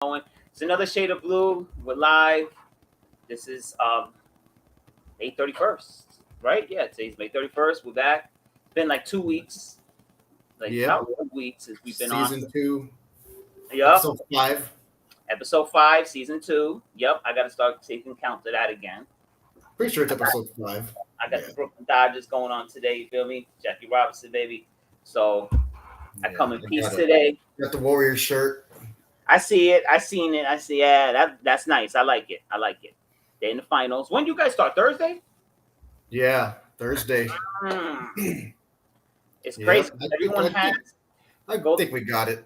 going. It's another shade of blue. We're live. This is May 31st, right? Yeah, today's May 31st. We're back. It's been like 2 weeks, like Yep. about 2 weeks since we've been on. Season 2, Yep. episode 5. Episode 5, season 2. Yep. I gotta start taking count of that again. Pretty sure it's episode 5. I got Yeah. the Brooklyn Dodgers going on today, you feel me? Jackie Robinson, baby. So I come in peace today. Got the Warriors shirt. I see it. I seen it. I see. Yeah, that's nice. I like it. I like it. They're in the finals. When do you guys start? Thursday? Yeah, Thursday. It's Yeah, crazy. I think- Everyone I has. think- I think we got it.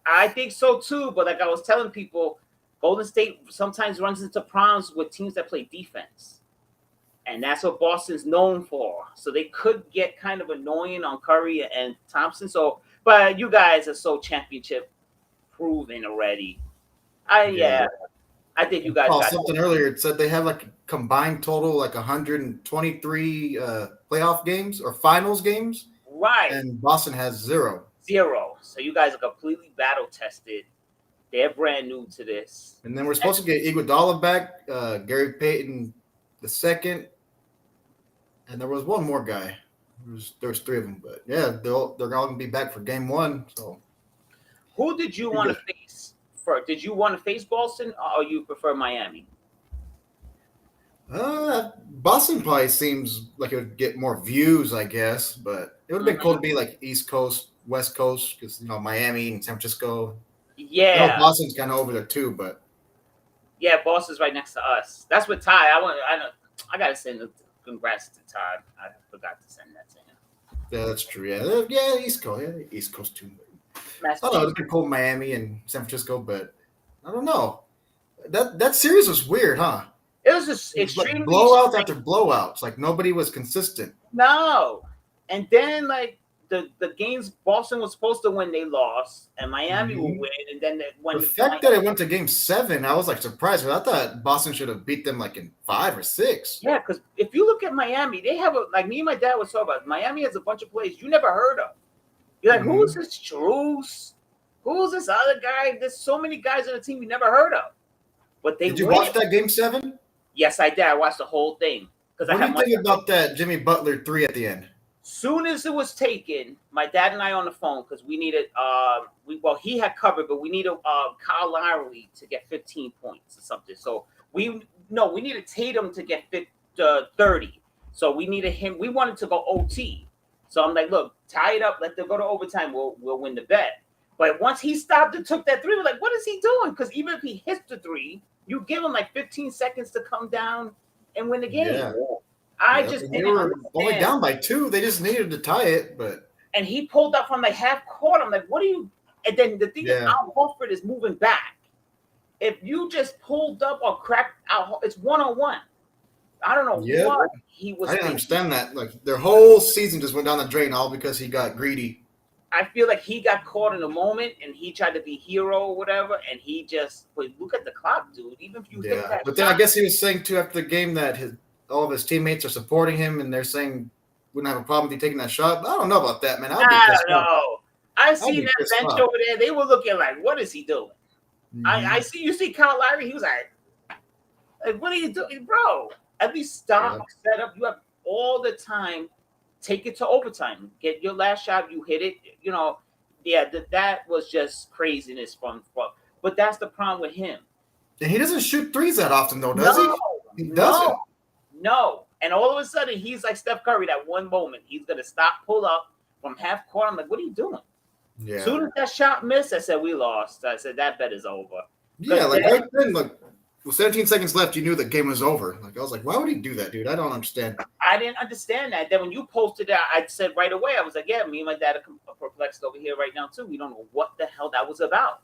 I think so too. But like I was telling people, Golden State sometimes runs into problems with teams that play defense, and that's what Boston's known for. So they could get kind of annoying on Curry and Thompson. So, but you guys are so championship proven already. Yeah. I think you guys Oh, got something earlier. It said they have like a combined total like 123 playoff games or finals games, right. and Boston has 0. So you guys are completely battle tested. They're brand new to this. And then we're supposed to get Iguodala back, Gary Payton the second, and there was one more guy. There was 3 of them, but yeah, they're all gonna be back for game 1. So Who did you want to face first? Did you want to face Boston or you prefer Miami? Boston probably seems like it would get more views, I guess, but it would have been cool to be like East Coast, West Coast, because Miami and San Francisco. Yeah, Boston's kind of over there too, but yeah, Boston's right next to us. That's what Ty. I gotta send a congrats to Ty. I forgot to send that to him. yeah, that's true. Yeah, East Coast, East Coast too. I don't know. It'd be cool, Miami and San Francisco, but I don't know. That series was weird, huh? It was just It was like extremely blowouts after blowouts. Like nobody was consistent. No, and then like the games Boston was supposed to win, they lost, and Miami will win, and then when The fact that it went to game 7, I was like surprised. But I thought Boston should have beat them like in 5 or 6. yeah, because if you look at Miami, they have like me and my dad was talking about. Miami has a bunch of players you never heard of. You're like, who's this Strus? Who's this other guy? There's so many guys on the team you never heard of. But they Did you win. watch that game 7? Yes, I did. I watched the whole thing because What do you think about that Jimmy Butler 3 at the end? Soon as it was taken, my dad and I on the phone because we needed he had covered, but we needed Kyle Lowry to get 15 points or something. So we needed Tatum to get 30. So we needed him. We wanted to go OT. So I'm like, look, tie it up, let them go to overtime. We'll win the bet. But once he stopped and took that 3, we're like, what is he doing? Because even if he hits the 3, you give him like 15 seconds to come down and win the game. Yeah. I just they didn't were understand. only down by 2. They just needed to tie it, but and he pulled up from the half court. I'm like, what are you? And then the thing is, Al Horford is moving back. If you just pulled up or cracked out, it's 1-on-1. I don't know what he was. I didn't understand that. Like their whole season just went down the drain all because he got greedy. I feel like he got caught in a moment and he tried to be hero or whatever, and he just. But look at the clock, dude. Even if you hit that. But then I guess he was saying too after the game that all of his teammates are supporting him and they're saying wouldn't have a problem with you taking that shot. I don't know about that, man. I don't know. I seen that bench over there. They were looking like, what is he doing? I see. You see Kyle Lowry. He was like, what are you doing, bro? At least stop, set up. You have all the time. Take it to overtime. Get your last shot. You hit it. That was just craziness from. But that's the problem with him. And he doesn't shoot 3s that often, though, does he? He doesn't. No. And all of a sudden, he's like Steph Curry. That one moment, he's gonna stop, pull up from half court. I'm like, what are you doing? Yeah. As soon as that shot missed, I said we lost. I said that bet is over. Yeah, like right then, like with 17 seconds left, you knew the game was over. Like I was like, why would he do that, dude? I don't understand. I didn't understand that. Then when you posted that, I said right away, I was like, yeah, me and my dad are perplexed over here right now too. We don't know what the hell that was about.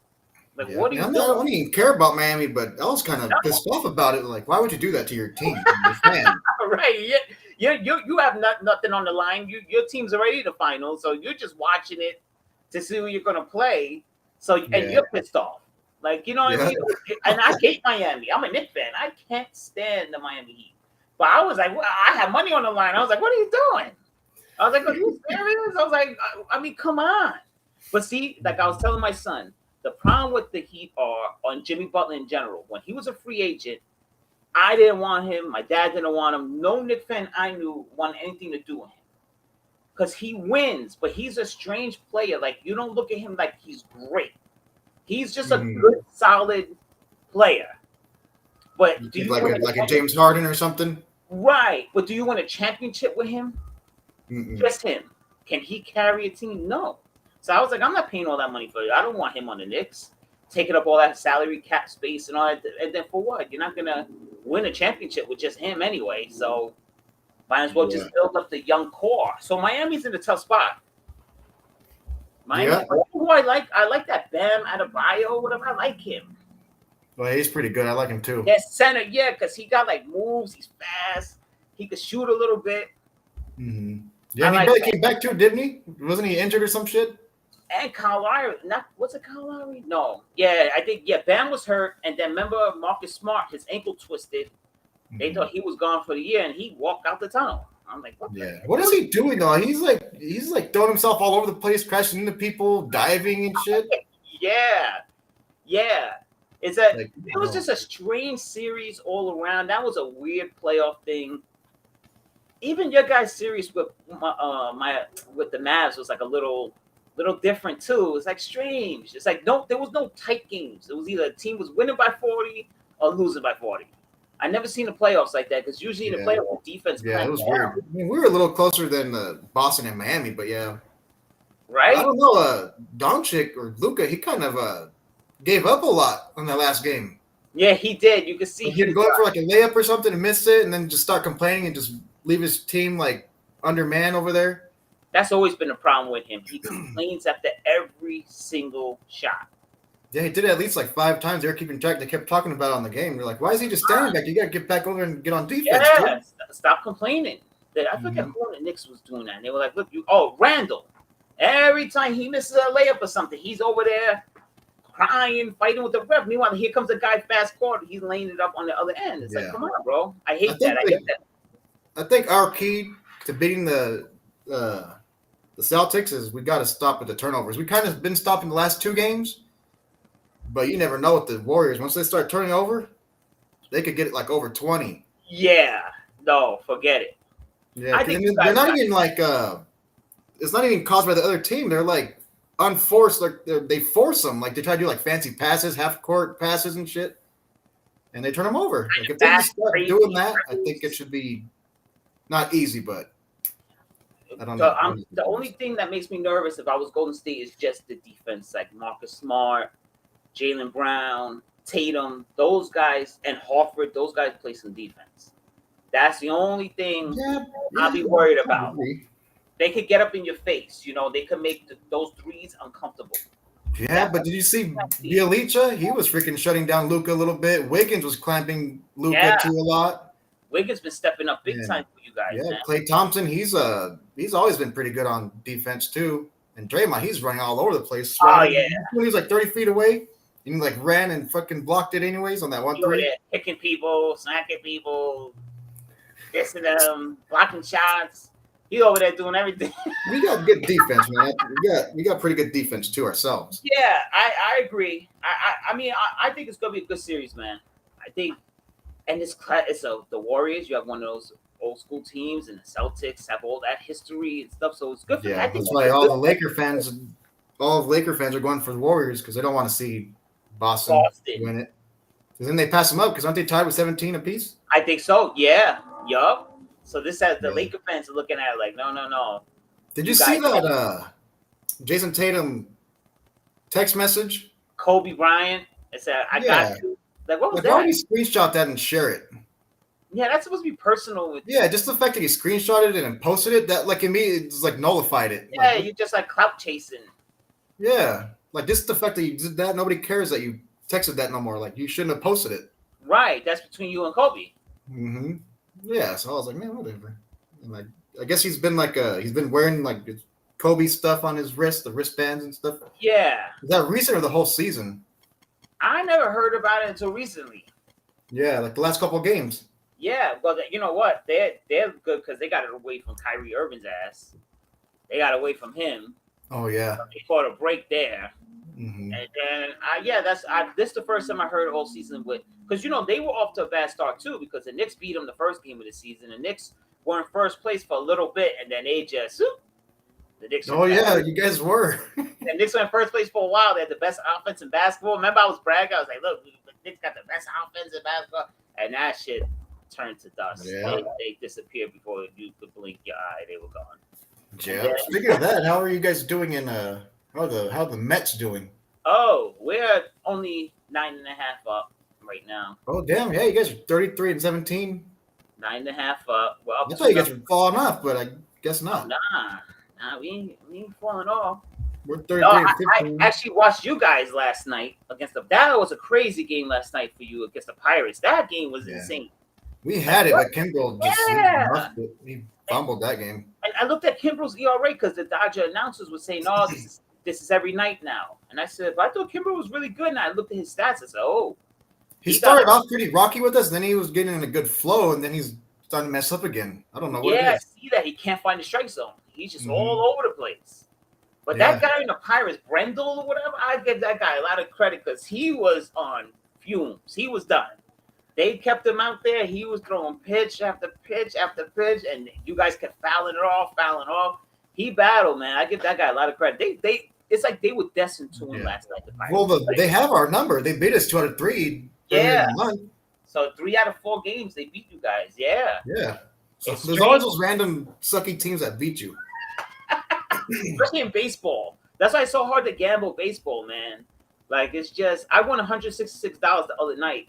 Like, what do you do? I don't even care about Miami, but I was kind of pissed off about it. Like, why would you do that to your team, your fan? Right. You have nothing on the line. Your team's already in the finals, so you're just watching it to see who you're gonna play. So and you're pissed off. Like, you know what I mean? And I hate Miami. I'm a Knicks fan. I can't stand the Miami Heat. But I was like, well, I had money on the line. I was like, what are you doing? I was like, are you serious? I was like, I mean, come on. But see, like I was telling my son, the problem with the Heat are on Jimmy Butler in general. When he was a free agent, I didn't want him. My dad didn't want him. No Knicks fan I knew wanted anything to do with him because he wins, but he's a strange player. Like you don't look at him like he's great. He's just a good, solid player. But do you like a James Harden or something? Right. But do you win a championship with him? Just him. Can he carry a team? No. So I was like, I'm not paying all that money for it. I don't want him on the Knicks, taking up all that salary cap space and all that. And then for what? You're not gonna win a championship with just him anyway. So might as well just build up the young core. So Miami's in a tough spot. Miami, who I like that Bam Adebayo, whatever. I like him. Well, he's pretty good. I like him too. Yeah, center, yeah, because he got like moves. He's fast. He could shoot a little bit. Yeah, he barely came back too, didn't he? Wasn't he injured or some shit? And Kyle Lowry, was it Kyle Lowry? No. Yeah, I think, Bam was hurt. And then remember Marcus Smart, his ankle twisted. They thought he was gone for the year, and he walked out the tunnel. I'm like, what is he doing though? He's like throwing himself all over the place, crashing into people, diving and shit. Yeah. It was just a strange series all around. That was a weird playoff thing. Even your guys' series with with the Mavs was like a little different too. It's like strange. It's like there was no tight games. It was either a team was winning by 40 or losing by 40. I never seen the playoffs like that because usually in the playoffs the defense. Yeah, it was weird. I mean, we were a little closer than Boston and Miami, but yeah, right. I don't know. Doncic or Luka, he kind of gave up a lot on that last game. Yeah, he did. You could see he'd go for like a layup or something and miss it, and then just start complaining and just leave his team like undermanned over there. That's always been a problem with him. He complains after every single shot. Yeah, he did it at least like 5 times. They were keeping track. They kept talking about it on the game. They're like, why is he just standing back? You got to get back over and get on defense. Yeah, stop complaining. I forget who on the Knicks was doing that. And they were like, look, Randall. Every time he misses a layup or something, he's over there crying, fighting with the ref. Meanwhile, here comes a guy fast court. He's laying it up on the other end. It's like, come on, bro. I hate that. I think our key to beating the Celtics is we got to stop at the turnovers. We kind of been stopping the last 2 games. But you never know with the Warriors. Once they start turning over, they could get it like over 20. Yeah. No, forget it. Yeah, they're not even like it's not even caused by the other team. They're like unforced. Like they force them. Like they try to do like fancy passes, half court passes and shit, and they turn them over. Like if they just start doing that, I think it should be not easy, but I don't know. The only thing that makes me nervous if I was Golden State is just the defense, like Marcus Smart, Jaylen Brown, Tatum, those guys, and Horford, those guys play some defense. That's the only thing I'll be worried about. They could get up in your face. They could make those threes uncomfortable. Yeah, but did you see Bjelica? He was freaking shutting down Luka a little bit. Wiggins was clamping Luka too a lot. Wiggins been stepping up big time for you guys. Yeah, Klay Thompson, he's always been pretty good on defense too. And Draymond, he's running all over the place. Oh yeah, he was like 30 feet away. And he like ran and fucking blocked it anyways on that 1-3. Picking people, smacking people, dissing them, blocking shots. He over there doing everything. We got good defense, man. We got pretty good defense too ourselves. Yeah, I agree. I mean, I think it's gonna be a good series, man. I think, and it's the Warriors. You have one of those old school teams, and the Celtics have all that history and stuff. So it's good for that. That's why all the Laker fans are going for the Warriors because they don't want to see Boston win it. Because then they pass them up because aren't they tied with 17 apiece? I think so. Yeah. Yup. So this has the Laker fans are looking at it like, no. Did you see that Jason Tatum text message? Kobe Bryant. It said, I got you. Like, what was that? Why would he screenshot that and share it? Yeah, that's supposed to be personal with you. Yeah, just the fact that he screenshotted it and posted it, that like in me, it's like nullified it. Yeah, you're just like clout chasing. Yeah. Like just the fact that you did that, nobody cares that you texted that no more. Like you shouldn't have posted it. Right. That's between you and Kobe. Mm-hmm. Yeah. So I was like, man, whatever. And like, I guess he's been wearing like Kobe stuff on his wrist, the wristbands and stuff. Yeah. Is that recent or the whole season? I never heard about it until recently. Yeah, like the last couple of games. Yeah, but you know what? They're good because they got it away from Kyrie Irving's ass. They got away from him. Oh yeah. They caught a break there. Mm-hmm. And then, this is the first time I heard all season with because they were off to a bad start too because the Knicks beat them the first game of the season. The Knicks were in first place for a little bit, and then the Knicks Oh went back. yeah, you guys were. The Knicks were in first place for a while. They had the best offense in basketball. Remember, I was bragging. I was like, "Look, the Knicks got the best offense in basketball," and that shit turned to dust. Yeah. They disappeared before you could blink your eye. They were gone. Yeah. Speaking of that, how are you guys doing in how are the Mets doing? Oh, we're only 9.5 up right now. Oh damn, yeah, you guys are 33 and 17. 9.5 up. Well, I thought you guys were falling off, but I guess not. Nah, we ain't falling off. We're 33 No, and I 15. actually watched you guys last night against that was a crazy game last night for you against the Pirates. That game was insane. We had it, but Kimbrel Yeah. he fumbled that game. And I looked at Kimbrel's ERA because the Dodger announcers were saying, "Oh, this is every night now." And I said, "But I thought Kimbrel was really good." And I looked at his stats. I said, "Oh." He started off pretty rocky with us, then he was getting in a good flow, and then he's starting to mess up again. I don't know what it is. I see that. He can't find the strike zone. He's just all over the place. But that guy in the Pirates, Brendel or whatever, I give that guy a lot of credit because he was on fumes. He was done. They kept him out there. He was throwing pitch after pitch after pitch, and you guys kept fouling off. He battled, man. I give that guy a lot of credit. It's like they were destined to win last night. The Pirates. They have our number. They beat us 2 out of 3. Yeah. So 3 out of 4 games they beat you guys. Yeah. Yeah. So there's always those random sucky teams that beat you. Especially in baseball. That's why it's so hard to gamble baseball, man. Like it's just I won $166 the other night,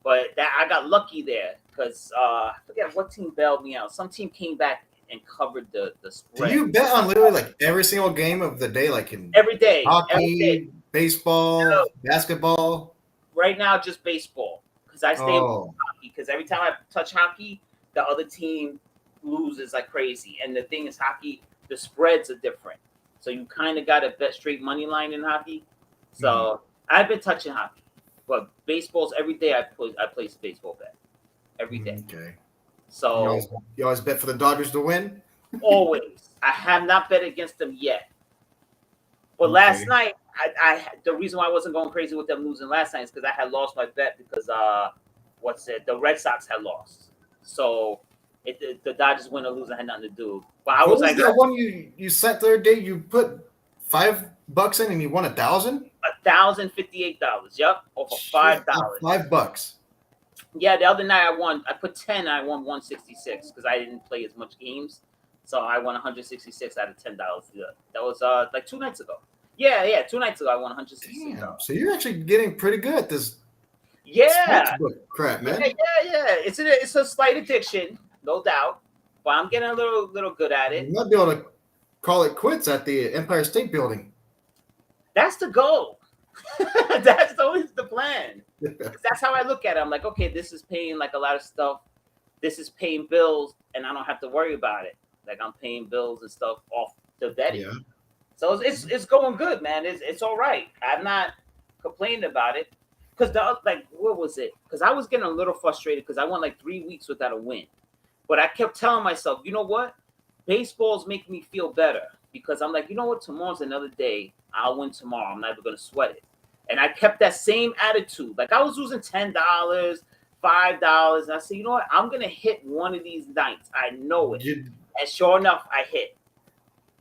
but that I got lucky there because I forget what team bailed me out. Some team came back and covered the spread. Do you bet on literally like every single game of the day, like in every day, hockey, baseball, basketball? Right now, just baseball because I stay with hockey because every time I touch hockey, the other team loses like crazy. And the thing is, hockey, the spreads are different, so you kind of got to bet straight money line in hockey. So I've been touching hockey, but baseball's every day. I place a baseball bet every day. Okay. So you always bet for the Dodgers to win? Always. I have not bet against them yet. But last night, I the reason why I wasn't going crazy with them losing last night is because I had lost my bet because the Red Sox had lost. So the Dodgers win or lose had nothing to do. But I was like, that one you set the other day? You put $5 in and you won $1,000. $1,058. Yep, over $5. $5. Yeah, the other night I won. I put 10. I won 166 because I didn't play as much games, so I won 166 out of $10. That was like 2 nights ago. Yeah, 2 nights ago I won 166. So you're actually getting pretty good at this. Yeah, crap, man. Yeah. It's a slight addiction, no doubt, but I'm getting a little good at it. You might be able to call it quits at the Empire State Building. That's the goal. That's always the plan. That's how I look at it. I'm like, okay, this is paying like a lot of stuff. This is paying bills, and I don't have to worry about it. Like I'm paying bills and stuff off the betting. Yeah. So it's going good, man. It's all right. I'm not complaining about it. Because what was it? Because I was getting a little frustrated because I went like 3 weeks without a win. But I kept telling myself, you know what? Baseball's making me feel better. Because I'm like, you know what? Tomorrow's another day. I'll win tomorrow. I'm never going to sweat it. And I kept that same attitude. Like I was losing $10, $5. And I said, you know what? I'm going to hit one of these nights. I know it. And sure enough, I hit.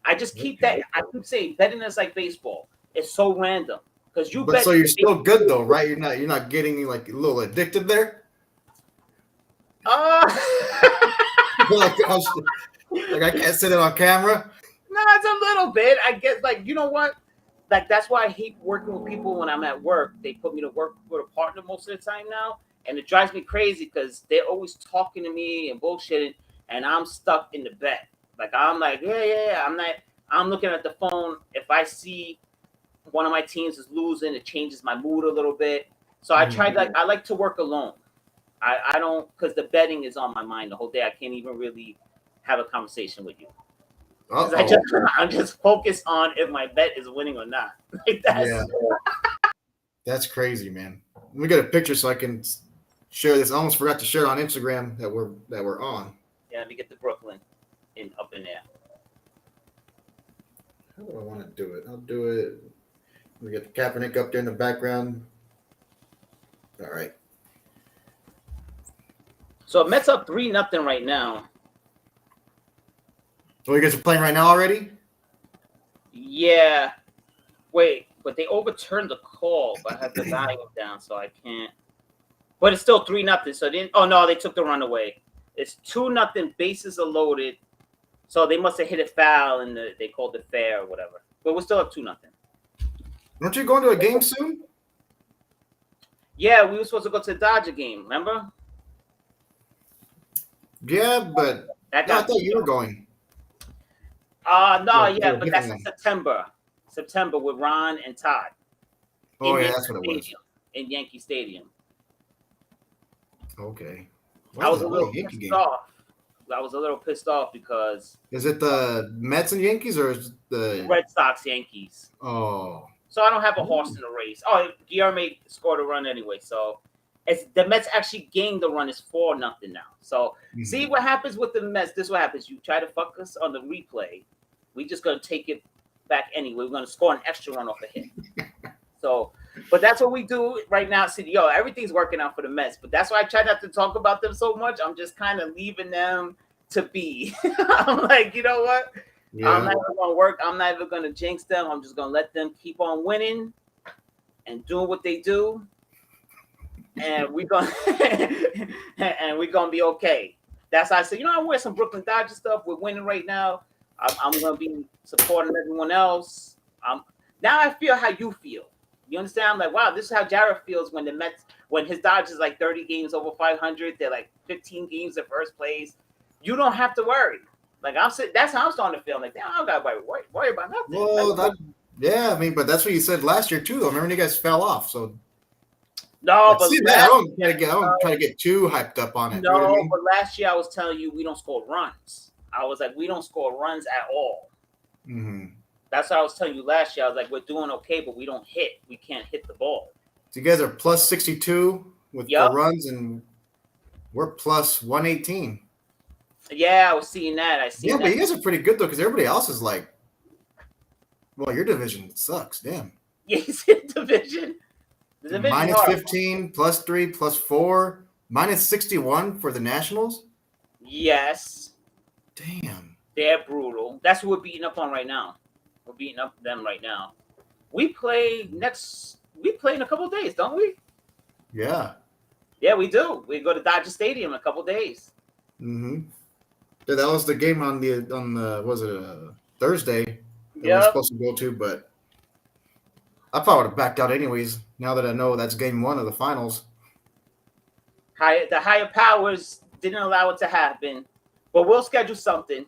I just keep that. I keep saying betting is like baseball. It's so random. Because you bet. So you're still good though, right? You're not getting like a little addicted there? Like I can't say that on camera. No, it's a little bit. I guess, like, you know what? Like, that's why I hate working with people when I'm at work. They put me to work with a partner most of the time now. And it drives me crazy because they're always talking to me and bullshitting. And I'm stuck in the bet. Like, I'm like, yeah. I'm looking at the phone. If I see one of my teams is losing, it changes my mood a little bit. So I like to work alone. I don't, because the betting is on my mind the whole day. I can't even really have a conversation with you. I'm just focused on if my bet is winning or not. Like that's crazy, man. Let me get a picture so I can share this. I almost forgot to share it on Instagram that we're on. Yeah, let me get the Brooklyn up in there. How do I want to do it? I'll do it. We got the Kaepernick up there in the background. All right. So Mets up 3-0 right now. So you guys are playing right now already? Yeah. Wait, but they overturned the call, but I have the volume down, so I can't. But it's still 3-0. So they didn't. Oh no, they took the run away. It's 2-0. Bases are loaded. So they must have hit a foul and they called it fair or whatever. But we're still up 2-0. Aren't you going to a game soon? Yeah, we were supposed to go to the Dodger game. Remember? Yeah, but That no, I got thought you were going. no, Yeah, yeah, but that's in different September. September with Ron and Todd. Oh in yeah, Yankee that's what it was. Stadium, in Yankee Stadium. Okay. I was a little Yankee pissed game? off. I was a little pissed off because Is it the Mets and Yankees or is it the Red Sox Yankees. Oh. So I don't have a horse in the race. Oh, Guillermo scored a run anyway. So it's the Mets actually gained the run. It's 4-0 now. So see what happens with the Mets. This is what happens. You try to fuck us on the replay. We just gonna take it back anyway. We're gonna score an extra run off a hit. So, but that's what we do right now. See, everything's working out for the Mets. But that's why I try not to talk about them so much. I'm just kind of leaving them to be. I'm like, you know what? Yeah. I'm not even gonna work. I'm not even gonna jinx them. I'm just gonna let them keep on winning and doing what they do, and we're gonna be okay. That's how I said. I wear some Brooklyn Dodgers stuff. We're winning right now. I'm gonna be supporting everyone else. Now I feel how you feel. You understand? I'm like, wow, this is how Jared feels when the Mets, when his Dodgers like 30 games over 500. They're like 15 games in first place. You don't have to worry. Like I'm saying, that's how I'm starting to feel. Like, damn, I don't gotta worry about nothing. Well, yeah, I mean, but that's what you said last year too. Though. Remember, when you guys fell off. So no, but I don't try to get too hyped up on it. No, you know what I mean? But last year I was telling you we don't score runs. I was like, we don't score runs at all. Mm-hmm. That's what I was telling you last year. I was like, we're doing okay, but we don't hit. We can't hit the ball. So you guys are plus 62 with the runs, and we're plus 118. Yeah, I was seeing that. Yeah, but you guys are pretty good though, because everybody else is like, well, your division sucks. Damn. Yes, division. The division minus 15, plus 3, plus 4, minus 61 for the Nationals. Yes. Damn. They're brutal. That's what we're beating up on right now. We're beating up them right now. We play in a couple of days, don't we? Yeah. Yeah, we do. We go to Dodger Stadium in a couple of days. Mm-hmm. Yeah, that was the game on the was it Thursday that we're supposed to go to, but I probably would have backed out anyways. Now that I know that's game 1 of the finals. The higher powers didn't allow it to happen, but we'll schedule something.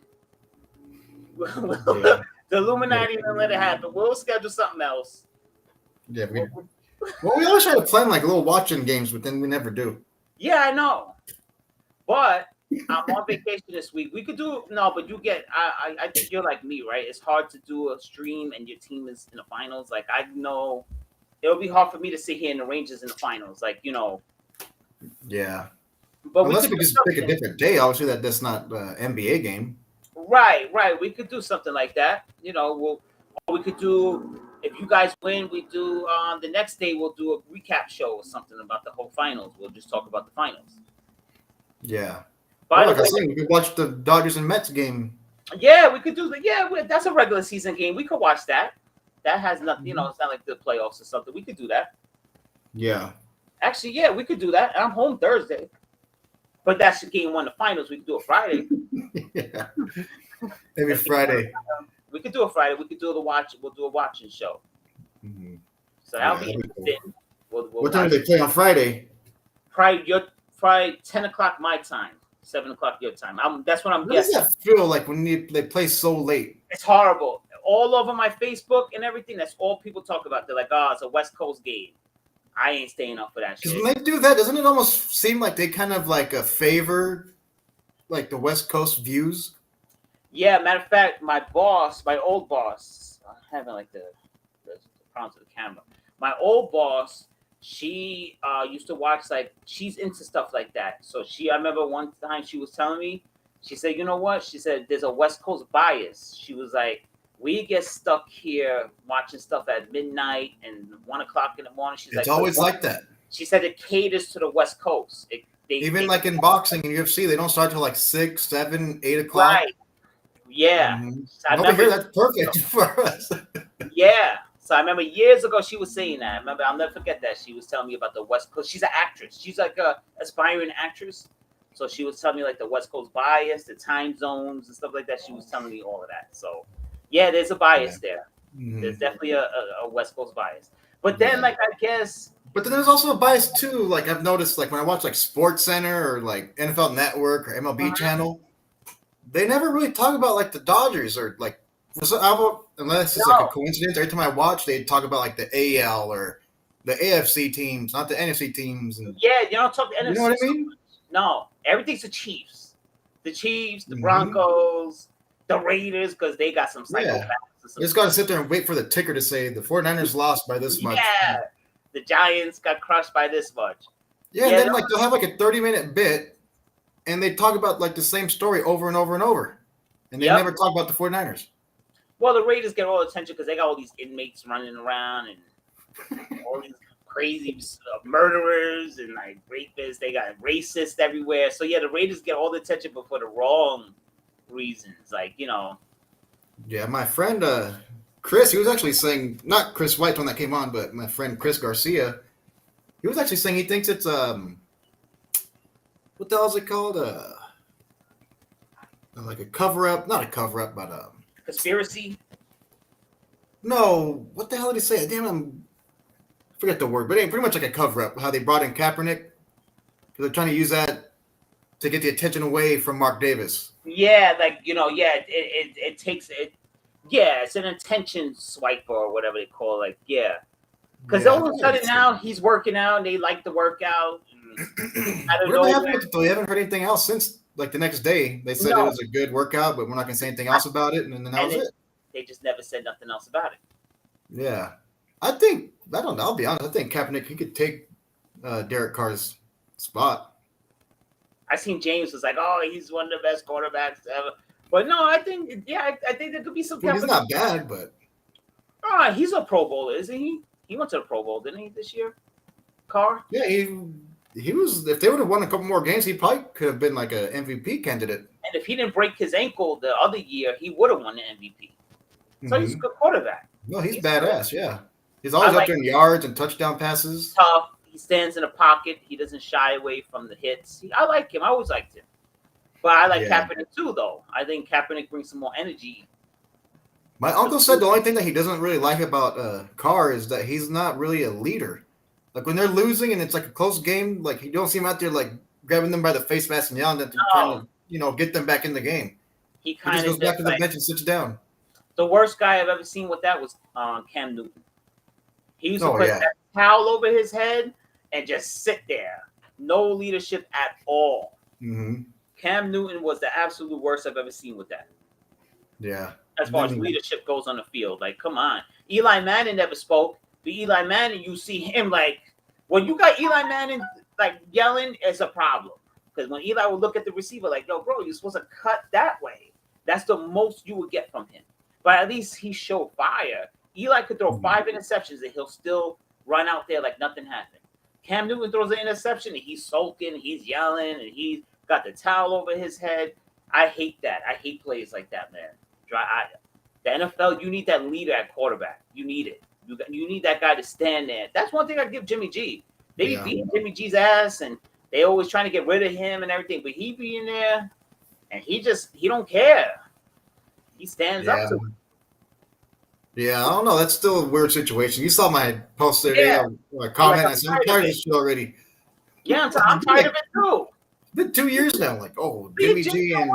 The Illuminati didn't let it happen. We'll schedule something else. Yeah, we always try to plan like little watching games, but then we never do. Yeah, I know. But I'm on vacation this week. We could do but you get. I think you're like me, right? It's hard to do a stream and your team is in the finals. Like I know it'll be hard for me to sit here in the Rangers in the finals. Like Yeah. But unless we just pick a different day, obviously that's not the NBA game. Right. We could do something like that. We could do. If you guys win, we do the next day. We'll do a recap show or something about the whole finals. We'll just talk about the finals. Yeah. By the way, we could watch the Dodgers and Mets game. Yeah, we could do that. Yeah, that's a regular season game. We could watch that. That has nothing. It's not like the playoffs or something. We could do that. Yeah. Actually, yeah, we could do that. I'm home Thursday, but that's game 1 of the finals. We could do it Friday. Yeah. Maybe Friday. We could do it Friday. We could do We'll do a watching show. Mm-hmm. So that'll be interesting. Cool. What time do they play on Friday? Friday 10 o'clock my time, 7 o'clock your time. That's what I'm guessing. What does that feel like when they play so late? It's horrible. All over my Facebook and everything, that's all people talk about. They're like, it's a West Coast game. I ain't staying up for that shit. Because when they do that, doesn't it almost seem like they kind of like favor like the West Coast views? Yeah, matter of fact, my old boss, I'm having like the problems with the camera. My old boss, she used to watch, like, she's into stuff like that. So I remember one time she was telling me, she said, you know what? She said, there's a West Coast bias. She was like, We get stuck here watching stuff at midnight and 1 o'clock in the morning. She's It's like, always like that. She said it caters to the West Coast. Even like in boxing and UFC, they don't start till like 6, 7, 8 o'clock. Right. Yeah. Mm-hmm. I Over remember, here, that's perfect for us. yeah. So I remember years ago she was saying that. I remember, I'll never forget that. She was telling me about the West Coast. She's an actress. She's like a aspiring actress. So she was telling me like the West Coast bias, the time zones and stuff like that. She was telling me all of that. So yeah, there's a bias there. Mm-hmm. There's definitely a West Coast bias. But then like I guess. But then there's also a bias too. Like I've noticed, like when I watch like Sports Center or like NFL Network or MLB Channel, they never really talk about like the Dodgers or like unless it's like a coincidence. Every time I watch, they talk about like the AL or the AFC teams, not the NFC teams. And yeah, you don't talk the NFC. You know what I mean? No, everything's the Chiefs, the Broncos, the Raiders, because they got some psychopaths. Yeah. You just got to sit there and wait for the ticker to say the 49ers lost by this much. Yeah, the Giants got crushed by this much. Yeah, and then like they'll have like a 30-minute bit, and they talk about like the same story over and over and over, and they never talk about the 49ers. Well, the Raiders get all the attention because they got all these inmates running around and all these crazy murderers and like rapists. They got racists everywhere. So yeah, the Raiders get all the attention, but for the wrong reasons. Like, you know. Yeah, my friend Chris, he was actually saying, not Chris White when that came on, but my friend Chris Garcia, he was actually saying he thinks it's what the hell is it called? Like a cover up, not a cover up, but conspiracy. No, what the hell did he say? Damn, I forget the word, but it ain't pretty much like a cover up. How they brought in Kaepernick because they're trying to use that to get the attention away from Mark Davis. Yeah, like, you know, yeah, it takes it. Yeah, it's an attention swiper or whatever they call it. Like, yeah, because all of a sudden now he's working out and they like to work out. They haven't heard anything else since like the next day. They said it was a good workout, but we're not going to say anything else about it. And then that was it. They just never said nothing else about it. Yeah. I don't know. I'll be honest. I think Kaepernick, he could take Derek Carr's spot. I seen James was like, oh, he's one of the best quarterbacks ever. But no, I think, I think there could be some. Well, he's not bad, but. He's a Pro Bowler, isn't he? He went to the Pro Bowl, didn't he, this year? Carr? Yeah, he was. If they would have won a couple more games, he probably could have been like an MVP candidate. And if he didn't break his ankle the other year, he would have won the MVP. So he's a good quarterback. No, he's badass. Good. Yeah, he's always up there in yards and touchdown passes. Tough. He stands in the pocket. He doesn't shy away from the hits. I like him. I always liked him. But I like Kaepernick too, though. I think Kaepernick brings some more energy. My uncle said the only thing that he doesn't really like about Carr is that he's not really a leader. Like when they're losing and it's like a close game, like you don't see him out there like grabbing them by the face mask and yelling at them, trying to, get them back in the game. He kind of just goes back to the bench and sits down. The worst guy I've ever seen with that was Cam Newton. He used to put that towel over his head and just sit there. No leadership at all. Mm-hmm. Cam Newton was the absolute worst I've ever seen with that. Yeah. As far as leadership goes on the field. Like, come on. Eli Manning never spoke. But Eli Manning, you see him like, when you got Eli Manning like yelling, it's a problem. Because when Eli would look at the receiver like, yo, bro, you're supposed to cut that way. That's the most you would get from him. But at least he showed fire. Eli could throw 5 interceptions and he'll still run out there like nothing happened. Cam Newton throws an interception and he's sulking, he's yelling, and he's got the towel over his head. I hate that. I hate plays like that, man. The NFL, you need that leader at quarterback. You need it. You need that guy to stand there. That's one thing I give Jimmy G. They be beating Jimmy G's ass, and they always trying to get rid of him and everything. But he be in there, and he don't care. He stands up to him. Yeah, I don't know. That's still a weird situation. You saw my post today, my comment. I said, I'm tired of this shit already. Yeah, I'm tired of it too. It's been 2 years now. Like, Jimmy G and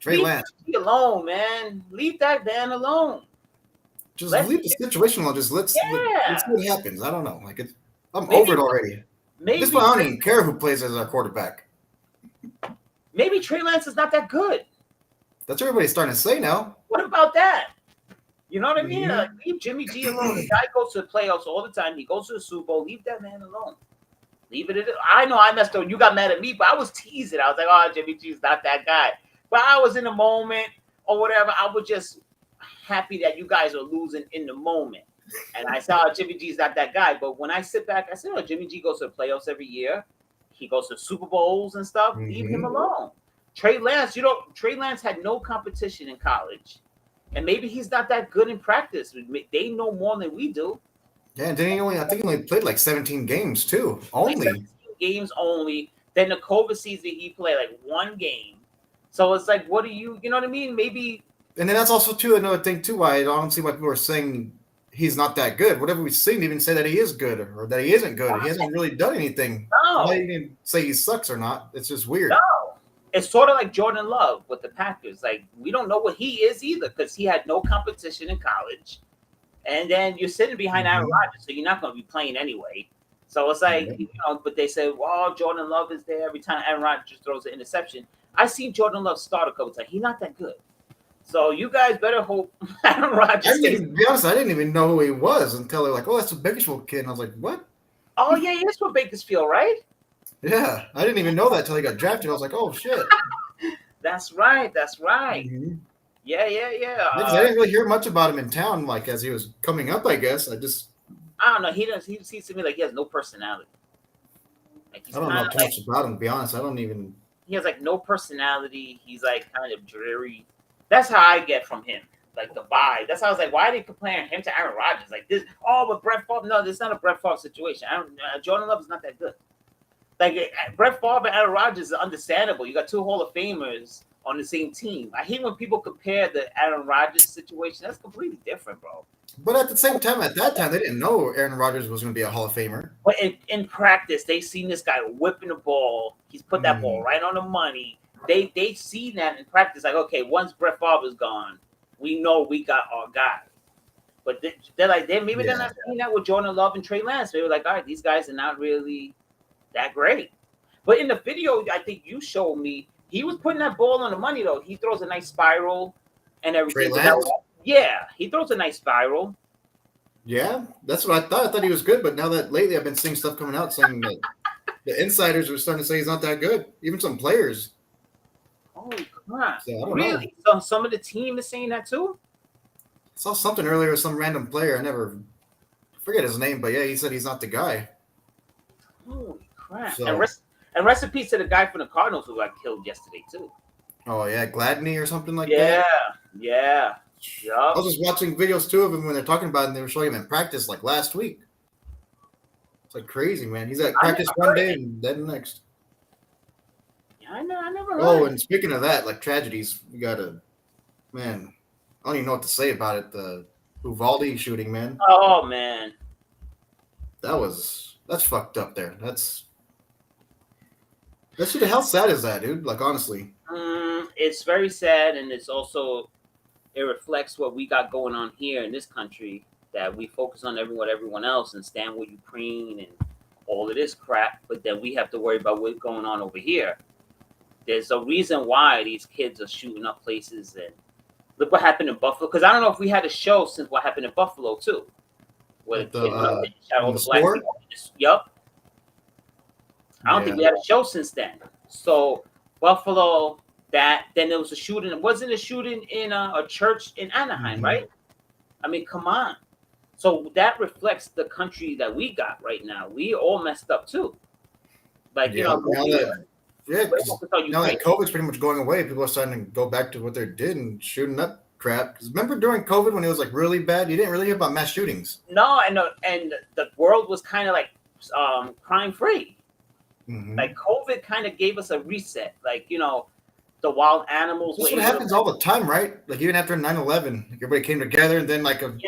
Trey Lance. Leave alone, man. Leave that man alone. Just leave the situation alone. Just let's see what happens. I don't know. Like I'm over it already. This one, I don't even care who plays as our quarterback. Maybe Trey Lance is not that good. That's what everybody's starting to say now. What about that? You know what I mean? Like, leave Jimmy G alone. The guy goes to the playoffs all the time. He goes to the Super Bowl. Leave that man alone. Leave it. I know I messed up. You got mad at me, but I was teasing. I was like, Jimmy G's not that guy. But I was in the moment or whatever. I would just happy that you guys are losing in the moment. And I saw Jimmy G's not that guy. But when I sit back, I said, oh, Jimmy G goes to the playoffs every year. He goes to Super Bowls and stuff. Leave him alone. Trey Lance, Trey Lance had no competition in college. And maybe he's not that good in practice. They know more than we do. Yeah, and then I think he only played like 17 games too. Only. Like 17 games only. Then the COVID season, he played like one game. So it's like, what do you know what I mean? Maybe. And then that's also too another thing too. Why I don't see why people are saying he's not that good. Whatever we've seen, even say that he is good or that he isn't good. He hasn't really done anything. No. Not even say he sucks or not. It's just weird. No. It's sort of like Jordan Love with the Packers. Like, we don't know what he is either because he had no competition in college. And then you're sitting behind Aaron Rodgers, so you're not going to be playing anyway. So it's like, but they say, well, Jordan Love is there every time Aaron Rodgers throws an interception. I seen Jordan Love start a couple times. He's not that good. So you guys better hope Aaron Rodgers. To be honest, I didn't even know who he was until they're like, oh, that's a Bakersfield kid. And I was like, what? Oh, yeah, he is from Bakersfield, right? Yeah, I didn't even know that until he got drafted. I was like, oh, shit. That's right. Mm-hmm. Yeah. I didn't really hear much about him in town, like as he was coming up, I guess. I don't know. He seems to me like he has no personality. Like I don't know too much about him, to be honest. He has like no personality. He's like kind of dreary. That's how I get from him. Like the vibe. That's how I was like, why are they comparing him to Aaron Rodgers? Like this, but Brett Favre. No, this is not a Brett Favre situation. Jordan Love is not that good. Like Brett Favre and Aaron Rodgers is understandable. You got two Hall of Famers on the same team. I hate when people compare the Aaron Rodgers situation. That's completely different, bro. But at the same time, at that time, they didn't know Aaron Rodgers was going to be a Hall of Famer. But in practice, they seen this guy whipping the ball. He's put that ball right on the money. They see that in practice. Like, okay, once Brett Favre is gone, we know we got our guy. But they're like, they're not seeing that with Jordan Love and Trey Lance. They were like, all right, these guys are not really that great. But in the video, I think you showed me, he was putting that ball on the money, though. He throws a nice spiral and everything. Yeah, he throws a nice spiral. Yeah, that's what I thought. I thought he was good, but now that lately I've been seeing stuff coming out saying that the insiders are starting to say he's not that good. Even some players. Holy crap. So, really? So some of the team is saying that too? I saw something earlier with some random player. I forget his name, but yeah, he said he's not the guy. Holy crap. So, and rest in peace to the guy from the Cardinals who got killed yesterday too. Oh yeah, Gladney or something like that. Yeah. I was just watching videos too of him when they're talking about it, and they were showing him in practice like last week. It's like crazy, man. He's at practice one day and then the next. Yeah, I never heard. Oh, and speaking of that, like tragedies, we got I don't even know what to say about it. The Uvalde shooting, man. Oh man. That's fucked up there. How sad is that, dude? Like, honestly. It's very sad, and it reflects what we got going on here in this country, that we focus on everyone else and stand with Ukraine and all of this crap, but then we have to worry about what's going on over here. There's a reason why these kids are shooting up places, and look what happened in Buffalo. Because I don't know if we had a show since what happened in Buffalo too, where the kid shot all the black people. Yup. I don't think we had a show since then. So Buffalo, then there was a shooting. It wasn't a shooting in a church in Anaheim, right? I mean, come on. So that reflects the country that we got right now. We all messed up too. Like, now that COVID's pretty much going away, people are starting to go back to what they did and shooting up crap. Because remember during COVID when it was like really bad, you didn't really hear about mass shootings. No, and the world was kind of like crime free. Like COVID kind of gave us a reset. Like, the wild animals. That's what happens all the time, right? Like even after 9/11, everybody came together, and then like a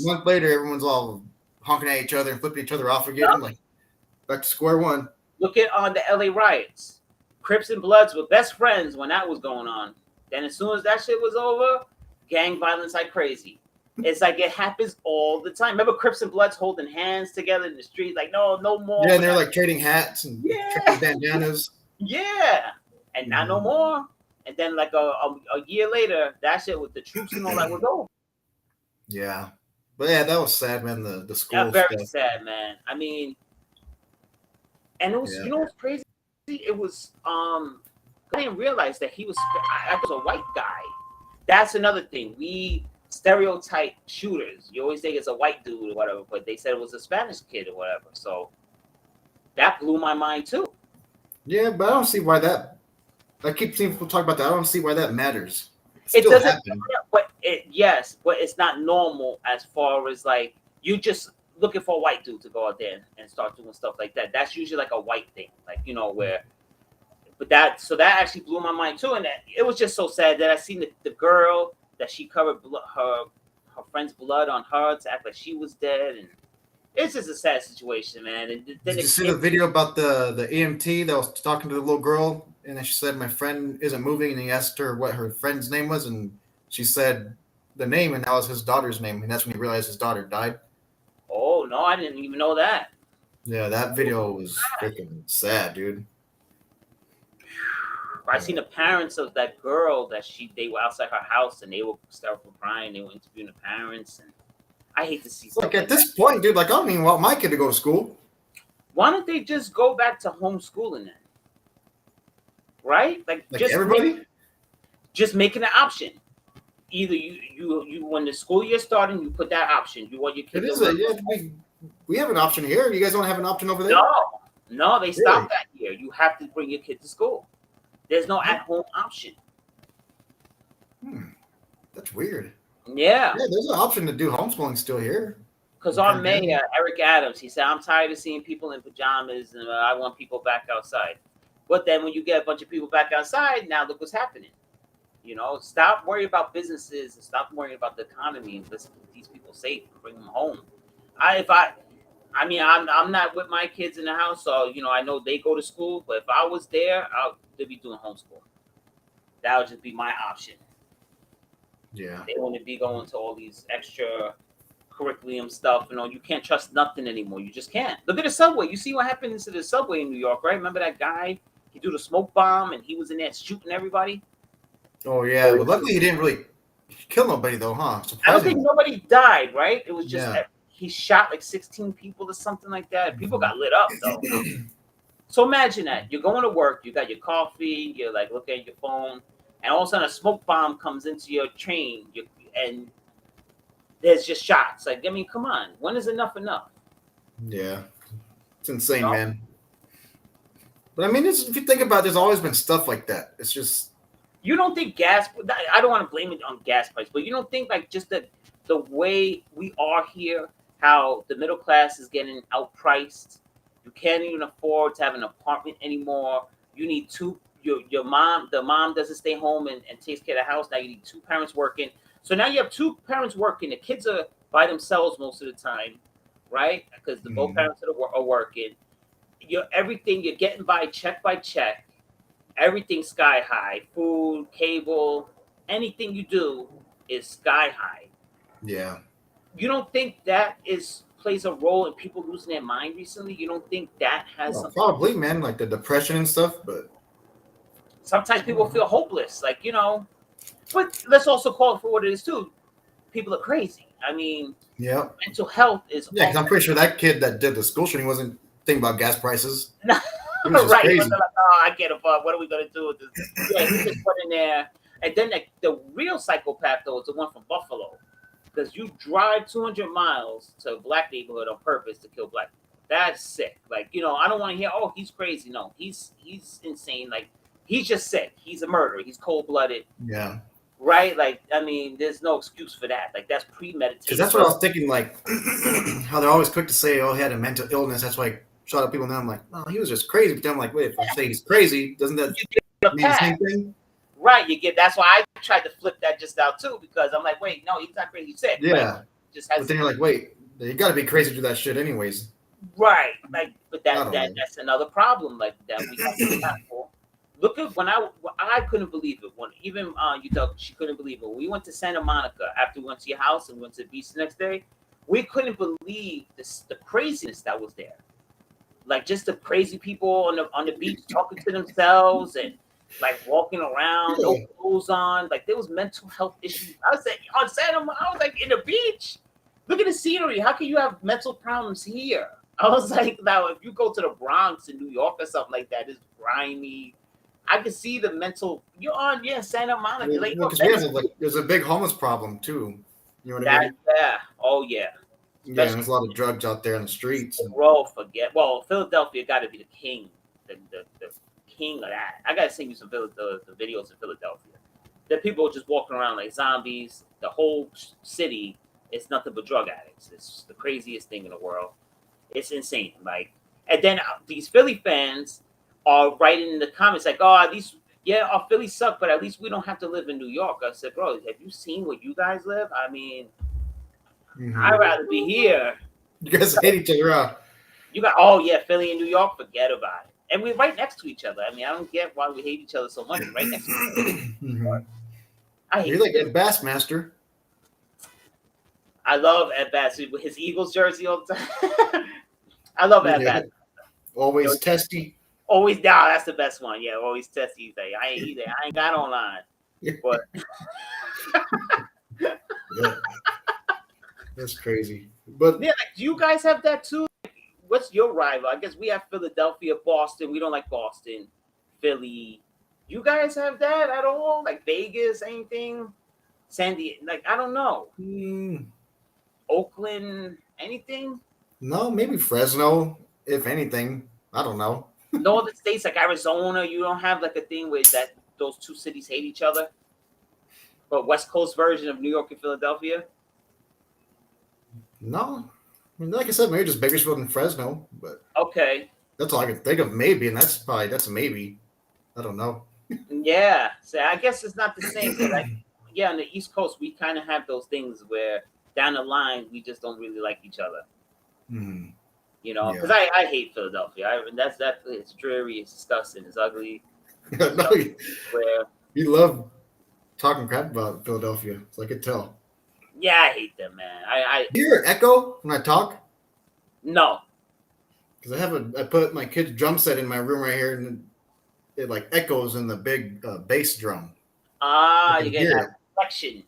month later, everyone's all honking at each other and flipping each other off again, like back to square one. Look at the LA riots. Crips and Bloods were best friends when that was going on. Then as soon as that shit was over, gang violence like crazy. It's like it happens all the time. Remember Crips and Bloods holding hands together in the street, like no more. Yeah, and they're like trading hats and bandanas. Yeah, and now no more. And then like a year later, that shit with the troops and all that was over. Yeah, but yeah, that was sad, man. The school. Yeah, very sad, man. I mean, and it was what's crazy? It was I didn't realize that he was a white guy. That's another thing. We stereotype shooters. You always think it's a white dude or whatever, but they said it was a Spanish kid or whatever. So that blew my mind too. Yeah, but I don't see why that. I keep seeing people talk about that. I don't see why that matters. It Still doesn't, happened. but but it's not normal as far as like you just looking for a white dude to go out there and start doing stuff like that. That's usually like a white thing, like where. But that actually blew my mind too, and it was just so sad that I seen the girl that she covered her friend's blood on her to act like she was dead, and it's just a sad situation, man. And then Did you see the video about the EMT that was talking to the little girl, and then she said, "My friend isn't moving," and he asked her what her friend's name was, and she said the name, and that was his daughter's name, and that's when he realized his daughter died. Oh no, I didn't even know that. Yeah, that video was freaking sad, dude. I seen the parents of that girl that they were outside her house and they were hysterical crying. They were interviewing the parents, and I hate to see stuff Like at this point, dude, like I don't even want my kid to go to school. Why don't they just go back to homeschooling then? Right? Like just everybody? Just make it an option. Either you when the school year starting, you put that option. You want your kid we have an option here. You guys don't have an option over there? No, they stopped that year. You have to bring your kid to school. There's no at-home option. That's weird. Yeah, there's an option to do homeschooling still here. Because our mayor, Eric Adams, he said, "I'm tired of seeing people in pajamas, and I want people back outside." But then when you get a bunch of people back outside, now look what's happening. Stop worrying about businesses and stop worrying about the economy, and let's keep these people safe and bring them home. I'm not with my kids in the house, so I know they go to school. But if I was there, they'd be doing homeschool. That would just be my option. Yeah, they wouldn't be going to all these extra curriculum stuff. You can't trust nothing anymore. You just can't. Look at the subway. You see what happened to the subway in New York, right? Remember that guy? He threw the smoke bomb and he was in there shooting everybody. Oh yeah. Well, luckily he didn't really kill nobody though, huh? I don't think nobody died, right? It was just he shot like 16 people or something like that. People got lit up though. So imagine that you're going to work, you got your coffee, you're like looking at your phone, and all of a sudden a smoke bomb comes into your train, and there's just shots. Like, I mean, come on, when is enough? Yeah, it's insane, man. But I mean, if you think about it, there's always been stuff like that. It's just you don't think gas. I don't want to blame it on gas price, but you don't think like just the way we are here, how the middle class is getting outpriced. You can't even afford to have an apartment anymore. You need two. The mom doesn't stay home and takes care of the house. Now you need two parents working. So now you have two parents working. The kids are by themselves most of the time, right? Because both parents are working. Everything you're getting by check. Everything's sky high. Food, cable, anything you do is sky high. Yeah. You don't think that plays a role in people losing their mind recently? You don't think that has something? Probably, man, like the depression and stuff, but sometimes people feel hopeless, like, but let's also call it for what it is too. People are crazy. I mean, yeah, mental health is because I'm pretty sure that kid that did the school shooting wasn't thinking about gas prices. Right. Crazy. Like, oh, I can't afford. What are we gonna do with this? Yeah, he just put in there. And then the real psychopath though is the one from Buffalo. Because you drive 200 miles to a black neighborhood on purpose to kill black people. That's sick. Like, I don't want to hear, oh, he's crazy. No, he's insane. Like, he's just sick. He's a murderer. He's cold-blooded. Yeah. Right? Like, I mean, there's no excuse for that. Like, that's premeditated. Because that's what I was thinking, like, how they're always quick to say, oh, he had a mental illness. That's why I shot at people. And then I'm like, no, he was just crazy. But then I'm like, wait, if I say he's crazy, doesn't that mean the same thing? Right, that's why I tried to flip that just out too, because I'm like, wait, no, he's not crazy. He's sick. Yeah. Right? Just has but then you're like, wait, you got to be crazy to do that shit anyways. Right. Like, but that's another problem. Like that we have to tackle. Look at when I couldn't believe it. When even she couldn't believe it. When we went to Santa Monica after we went to your house and went to the beach the next day, we couldn't believe the craziness that was there. Like just the crazy people on the beach talking to themselves and like walking around, no clothes on. Like there was mental health issues. I was like on Santa Monica, I was like in the beach. Look at the scenery. How can you have mental problems here? I was like, now if you go to the Bronx in New York or something like that, it's grimy. I could see the mental. You're on, Santa Monica. There's a big homeless problem too. You know what I mean? Yeah. Oh yeah. Yeah, and Especially there's a lot of drugs out there on the streets. And, bro, forget. Well, Philadelphia got to be the king, the king of that. I gotta send you some the videos of Philadelphia. The people just walking around like zombies. The whole city is nothing but drug addicts. It's the craziest thing in the world. It's insane. Like, and then these Philly fans are writing in the comments like, "Oh, these our Philly suck, but at least we don't have to live in New York." I said, "Bro, have you seen where you guys live? I mean, I'd rather be here." you guys hate each other out. You got oh yeah, Philly and New York, forget about it. And we're right next to each other. I mean, I don't get why we hate each other so much. We're right next to each other. I hate You're like a Bassmaster. I love Ed Bass with his Eagles jersey all the time. I love Ed Bass. Always testy. Always down. That's the best one. Yeah, always testy. Like, I ain't got online. But yeah. That's crazy. But yeah, like, do you guys have that too? What's your rival? I guess we have Philadelphia, Boston. We don't like Boston, Philly. You guys have that at all? Like Vegas, anything? San Diego? Like I don't know. Oakland, anything? No, maybe Fresno, if anything. I don't know. No other states like Arizona. You don't have like a thing where that those two cities hate each other. But West Coast version of New York and Philadelphia. No. I mean, like I said, maybe just Bakersfield and Fresno, but okay, that's all I can think of. Maybe, and that's a maybe. I don't know. Yeah, so I guess it's not the same. Like, yeah, on the East Coast, we kind of have those things where down the line we just don't really like each other. Mm. You know, because I hate Philadelphia. That's it's dreary, it's disgusting, it's ugly. No, you love talking crap about Philadelphia, so I could tell. Yeah, I hate them, man. I hear echo when I talk. No, because I put my kid's drum set in my room right here, and it like echoes in the big bass drum. You get that reflection.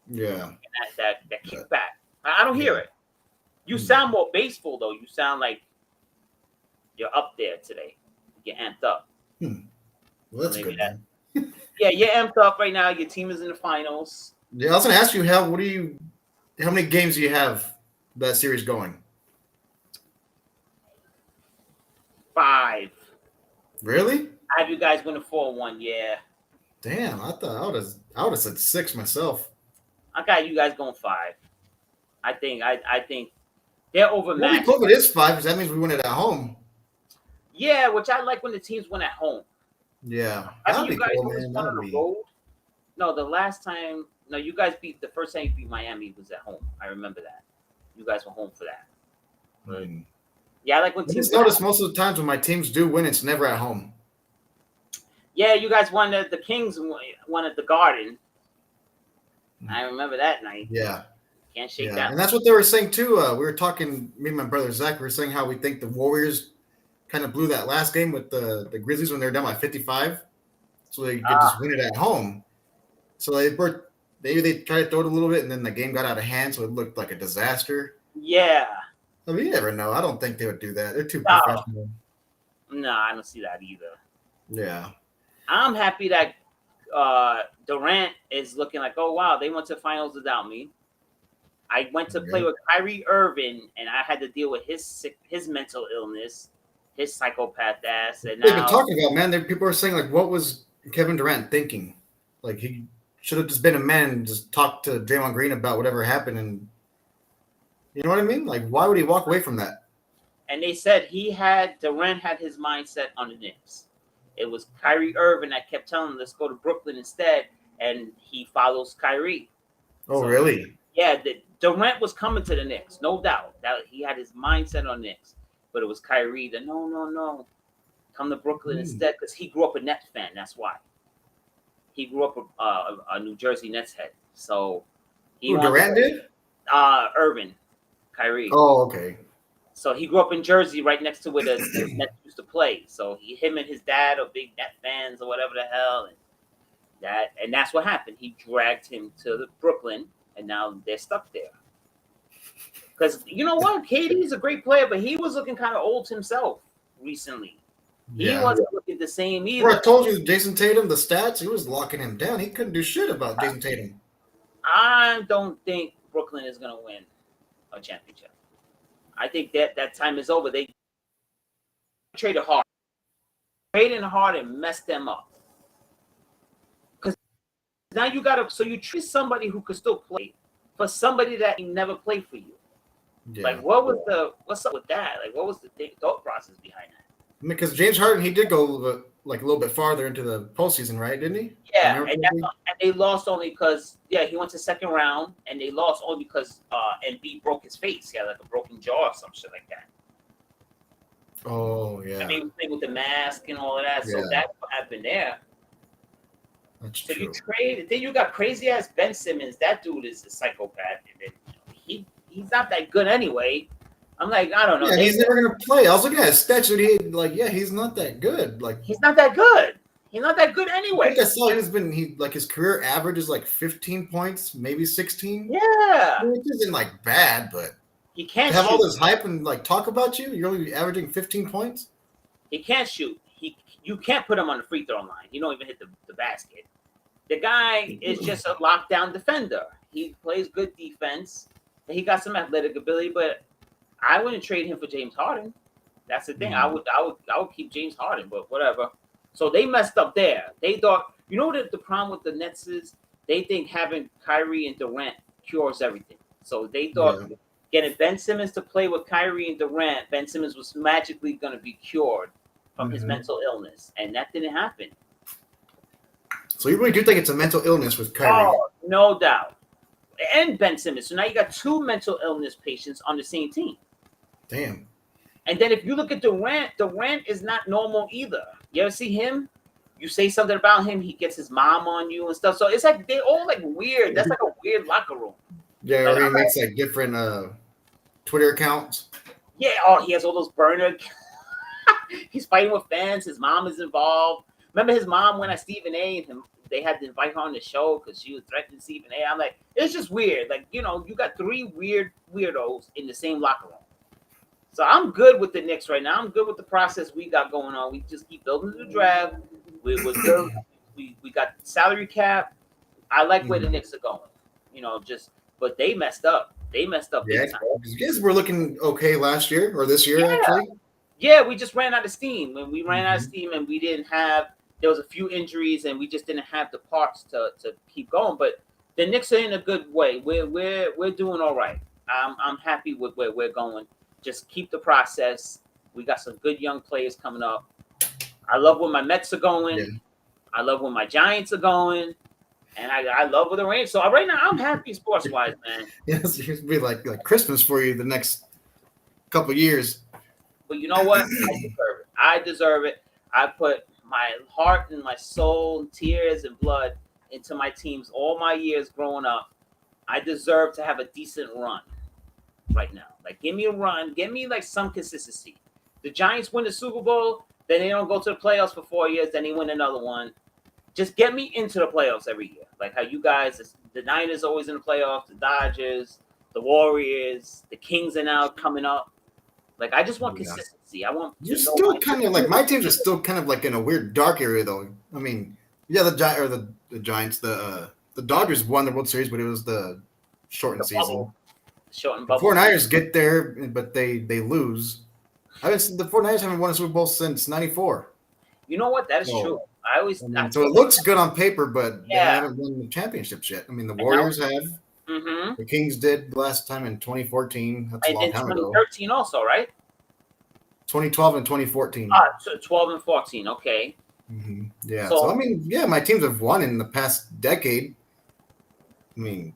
Yeah, that kickback. I don't hear it. You sound more bassful though. You sound like you're up there today. You're amped up. Well, that's good. Yeah, you're amped up right now. Your team is in the finals. Yeah, I was gonna ask you how many games do you have that series going? 5. Really? I have you guys winning 4-1. Yeah. Damn, I thought I would have said 6 myself. I got you guys going 5. I think they're overmatched. Well, it is 5 because that means we win it at home. Yeah, which I like when the teams win at home. Yeah, I mean, you guys always won on the road. No, you guys beat the first time you beat Miami was at home. I remember that. You guys were home for that. Right. Yeah, I like when teams. I just notice most of the times when my teams do win, it's never at home. Yeah, you guys won the Kings won at the Garden. I remember that night. Yeah. Can't shake that. And that's what they were saying too. We were talking, me and my brother Zach, we were saying how we think the Warriors kind of blew that last game with the Grizzlies when they were down by 55. So they could just win it at home. So they tried to throw it a little bit, and then the game got out of hand, so it looked like a disaster. Yeah. I mean, you never know. I don't think they would do that. They're too professional. No, I don't see that either. Yeah. I'm happy that Durant is looking like, oh, wow, they went to finals without me. I went to play with Kyrie Irving, and I had to deal with his mental illness, his psychopath ass. And now, they've been talking about, man, people are saying, like, what was Kevin Durant thinking? Like, he should have just been a man and just talked to Draymond Green about whatever happened. And you know what I mean? Like, why would he walk away from that? And they said Durant had his mindset on the Knicks. It was Kyrie Irving that kept telling him, let's go to Brooklyn instead. And he follows Kyrie. Oh, so, really? Yeah, Durant was coming to the Knicks, no doubt. That he had his mindset on Knicks. But it was Kyrie that, no. Come to Brooklyn instead, because he grew up a Nets fan. That's why. He grew up a New Jersey Nets head. So Durant did? Irving. Kyrie. Oh, okay. So he grew up in Jersey, right next to where the Nets used to play. So him and his dad are big Net fans or whatever the hell, and that's what happened. He dragged him to Brooklyn, and now they're stuck there. Because you know what, KD's a great player, but he was looking kind of old himself recently. He wasn't looking the same either. I told you, Jason Tatum, the stats, he was locking him down. He couldn't do shit about Jason Tatum. I don't think Brooklyn is going to win a championship. I think that time is over. They traded hard. Trading hard and messed them up. Because now you got to, so you treat somebody who could still play for somebody that never played for you. Yeah. Like, what's up with that? Like, what was the thought process behind that? Because James Harden, he did go a little bit farther into the postseason, right? Didn't he? Yeah, and they lost only because he went to second round, and they lost only because Embiid broke his face. He had like a broken jaw or some shit like that. Oh yeah. I mean, he was playing with the mask and all of that, so that's what happened there. That's so true. You traded. Then you got crazy ass Ben Simmons. That dude is a psychopath, and then he's not that good anyway. I'm like, I don't know. Yeah, he's never gonna play. I was looking at his stats, and he's not that good. Like, he's not that good. He's not that good anyway. I think I saw his career average is like 15 points, maybe 16. Yeah, which isn't like bad, but he can't have shoot. all this hype and like talk about you. You're only averaging 15 points. He can't shoot. You can't put him on the free throw line. He don't even hit the basket. The guy is just a lockdown defender. He plays good defense. He got some athletic ability, but I wouldn't trade him for James Harden. That's the thing. I would keep James Harden, but whatever. So they messed up there. They thought, you know what the problem with the Nets is? They think having Kyrie and Durant cures everything. So they thought getting Ben Simmons to play with Kyrie and Durant, Ben Simmons was magically going to be cured from his mental illness, and that didn't happen. So you really do think it's a mental illness with Kyrie? Oh, no doubt. And Ben Simmons. So now you got two mental illness patients on the same team. Damn. And then if you look at Durant is not normal either. You ever see him? You say something about him, he gets his mom on you and stuff. So it's like they're all like weird. That's like a weird locker room. Yeah, like, he makes like different Twitter accounts. Yeah, he has all those burner. He's fighting with fans. His mom is involved. Remember his mom went at Stephen A. and they had to invite her on the show because she was threatening Stephen A. I'm like, it's just weird. Like, you got three weirdos in the same locker room. So I'm good with the Knicks right now. I'm good with the process we got going on. We just keep building the draft. We got salary cap. I like where the Knicks are going. But they messed up. They messed up big time. You guys were looking okay last year or this year, actually. Yeah, we just ran out of steam. When we ran out of steam and we didn't have, there was a few injuries and we just didn't have the parts to keep going. But the Knicks are in a good way. We're doing all right. I'm happy with where we're going. Just keep the process. We got some good young players coming up. I love where my Mets are going. Yeah. I love where my Giants are going. And I love where the Rangers. So right now, I'm happy sports-wise, man. Yes, it'll be like Christmas for you the next couple of years. But you know what? I deserve it. I put my heart and my soul, tears and blood into my teams all my years growing up. I deserve to have a decent run right now. Like, give me a run. Give me, like, some consistency. The Giants win the Super Bowl, then they don't go to the playoffs for 4 years, then they win another one. Just get me into the playoffs every year. Like how you guys, the Niners always in the playoffs, the Dodgers, the Warriors, the Kings are now coming up. Like, I just want consistency. I want. You're still kind of like, my teams are still kind of like in a weird dark area, though. I mean, yeah, the Giants, the Dodgers won the World Series, but it was the shortened season. Shortened bubble. The 49ers get there, but they lose. The 49ers haven't won a Super Bowl since '94. You know what? That is true. So it looks good on paper, but they haven't won the championships yet. I mean, the Warriors have. Mm-hmm. The Kings did last time in 2014. That's a long time ago. 2013 also, right? 2012 and 2014. So 12 and 14. Okay. Mm-hmm. Yeah. So I mean, yeah, my teams have won in the past decade. I mean,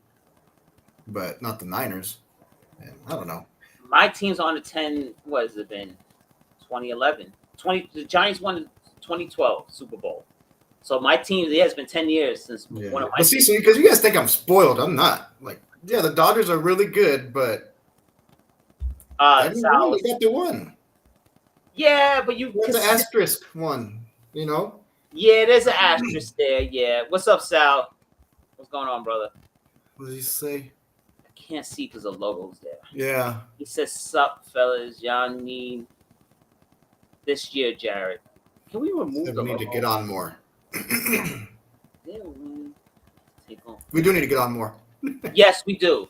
but not the Niners. Yeah, I don't know. My team's on the 10. What has it been? 2011. The Giants won the 2012 Super Bowl. So my team, it has been 10 years since one of my. But see, so because you guys think I'm spoiled, I'm not. Like, yeah, the Dodgers are really good, but they got the one. Yeah, but you. There's an asterisk one, you know. Yeah, there's an asterisk there. Yeah. What's up, Sal? What's going on, brother? What did he say? I can't see because the logo's there. Yeah. He says, "Sup, fellas? Y'all need this year, Jared. Can we remove the logo? We need to get on more. We do need to get on more. Yes, we do.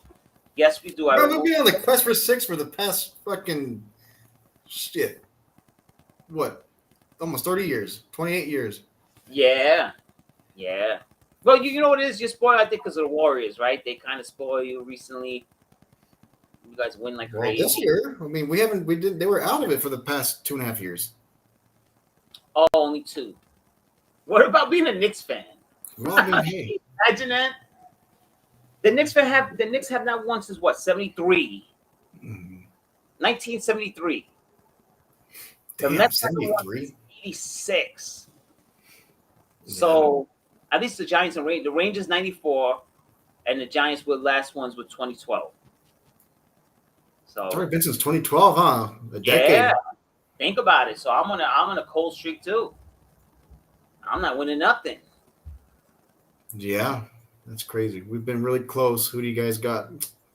Yes, we do. I Bro, we've remember. been on the quest for 6 for the past fucking shit. What? Almost 30 years, 28 years. Yeah, yeah. Well, you know what it is? You're spoiled, I think, because of the Warriors, right? They kind of spoil you recently. You guys win like Well, this crazy. year, I mean, they were out of it for the past 2.5 years. Oh, only 2. What about being a Knicks fan? Well, I mean, hey. Imagine that. The Knicks have not won since what, 73? Mhm. 1973. The Damn, Mets haven't won since 73. 86. Yeah. So at least the Giants and the Rangers 94, and the Giants were last ones with 2012. It's So already been since 2012, huh? A decade. yeah, think about it. So I'm on a cold streak too. I'm not winning nothing. Yeah, that's crazy. We've been really close. Who do you guys got?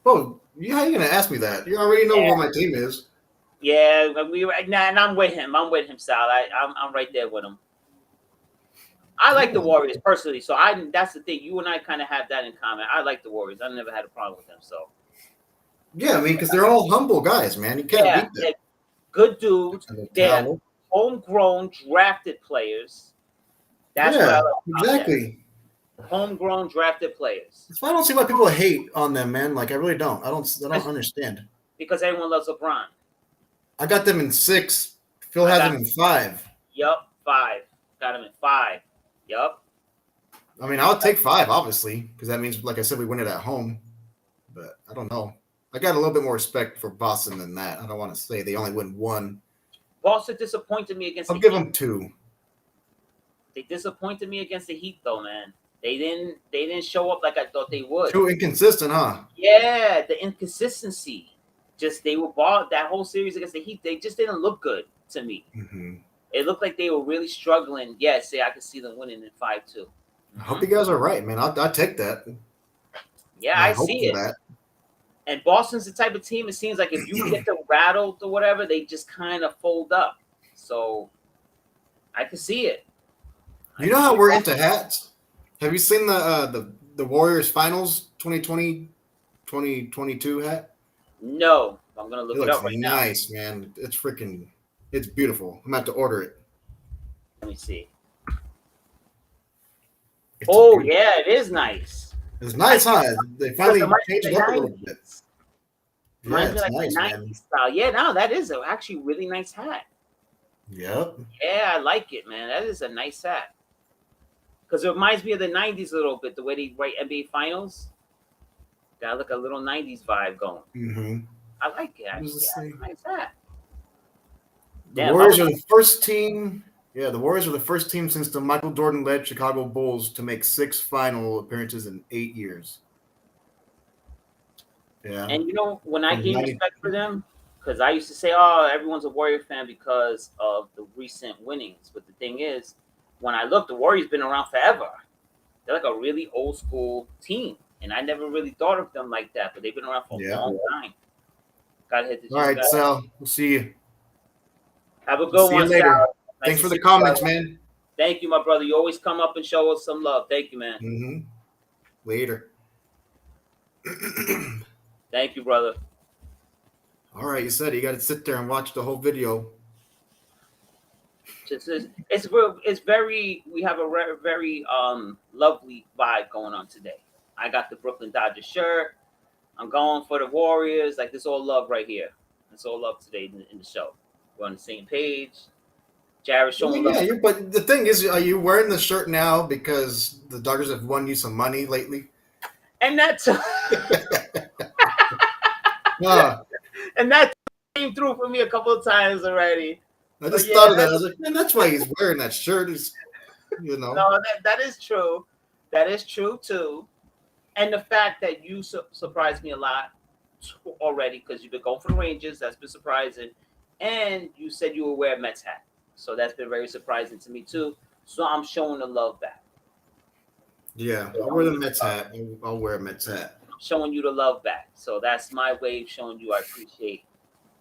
Oh, how are you gonna ask me that? You already know what my team is. Yeah, and I'm with him. I'm with him, Sal. I'm right there with him. I like the Warriors personally, so that's the thing. You and I kind of have that in common. I like the Warriors. I never had a problem with them. So Yeah, I mean, because they're all humble guys, man. You can't beat they're them. good dudes. They're Towel. homegrown drafted players. That's what I Yeah, like about them. exactly. Homegrown drafted players. That's why I don't see why people hate on them, man. Like I really don't. I don't understand. Because everyone loves LeBron. I got them in 6. Phil I has got- them in 5. Yup, 5. Got him at 5. Yup. I mean, I'll take 5, obviously, because that means, like I said, we win it at home. But I don't know. I got a little bit more respect for Boston than that. I don't want to say they only win 1. Boston disappointed me against I'll the give Heat. them 2. They disappointed me against the Heat, though, man. They didn't show up like I thought they would. 2 inconsistent, huh? Yeah, the inconsistency. Just they were ball that whole series against the Heat. They just didn't look good to me. Mm-hmm. It looked like they were really struggling. Yes, I could see them winning in 5-2. I hope you guys are right, man. I'll take that. Yeah, I see it. That. And Boston's the type of team. It seems like if you get them rattled or whatever, they just kind of fold up. So I can see it. You know how we're into hats? Have you seen the Warriors Finals 2020 2022 hat? No, I'm gonna look it up right now. Nice, man. It's beautiful. I'm about to order it. Let me see. It's Yeah, it is nice. It's nice, huh? They finally changed it up a little bit. Reminds me like the 90s style. Yeah, no, that is actually really nice hat. Yep. Yeah, I like it, man. That is a nice hat. Because it reminds me of the 90s a little bit, the way they write NBA Finals. Got like a little 90s vibe going. Mm-hmm. I like it, actually. Yeah, nice hat. The Warriors are the first team. Yeah, the Warriors are the first team since the Michael Jordan-led Chicago Bulls to make 6 final appearances in 8 years. Yeah. And you know, when I gained respect for them, because I used to say, oh, everyone's a Warrior fan because of the recent winnings. But the thing is, when I look, the Warriors been around forever. They're like a really old school team. And I never really thought of them like that, but they've been around for a long time. Gotta hit the All right, Sal. We'll see you. Have a good one, later. Sal. Thanks for the comments, man. Thank you, my brother. You always come up and show us some love. Thank you, man. Mm-hmm. Later. Thank you, brother. All right, you said you got to sit there and watch the whole video. It's very. We have a very lovely vibe going on today. I got the Brooklyn Dodgers shirt. I'm going for the Warriors. Like this, all love right here. It's all love today in the show. We're on the same page. Jared showing love. Yeah, but the thing is, are you wearing the shirt now because the Dodgers have won you some money lately? And that's and that came through for me a couple of times already. I just thought of that. I was like, man, that's why he's wearing that shirt. No, that is true. That is true too. And the fact that you surprised me a lot already because you've been going for the Rangers, that's been surprising. And you said you would wear a Mets hat. So that's been very surprising to me too. So I'm showing the love back. Yeah, I'll wear the Mets hat. I'll wear a Mets hat. I'm showing you the love back. So that's my way of showing you I appreciate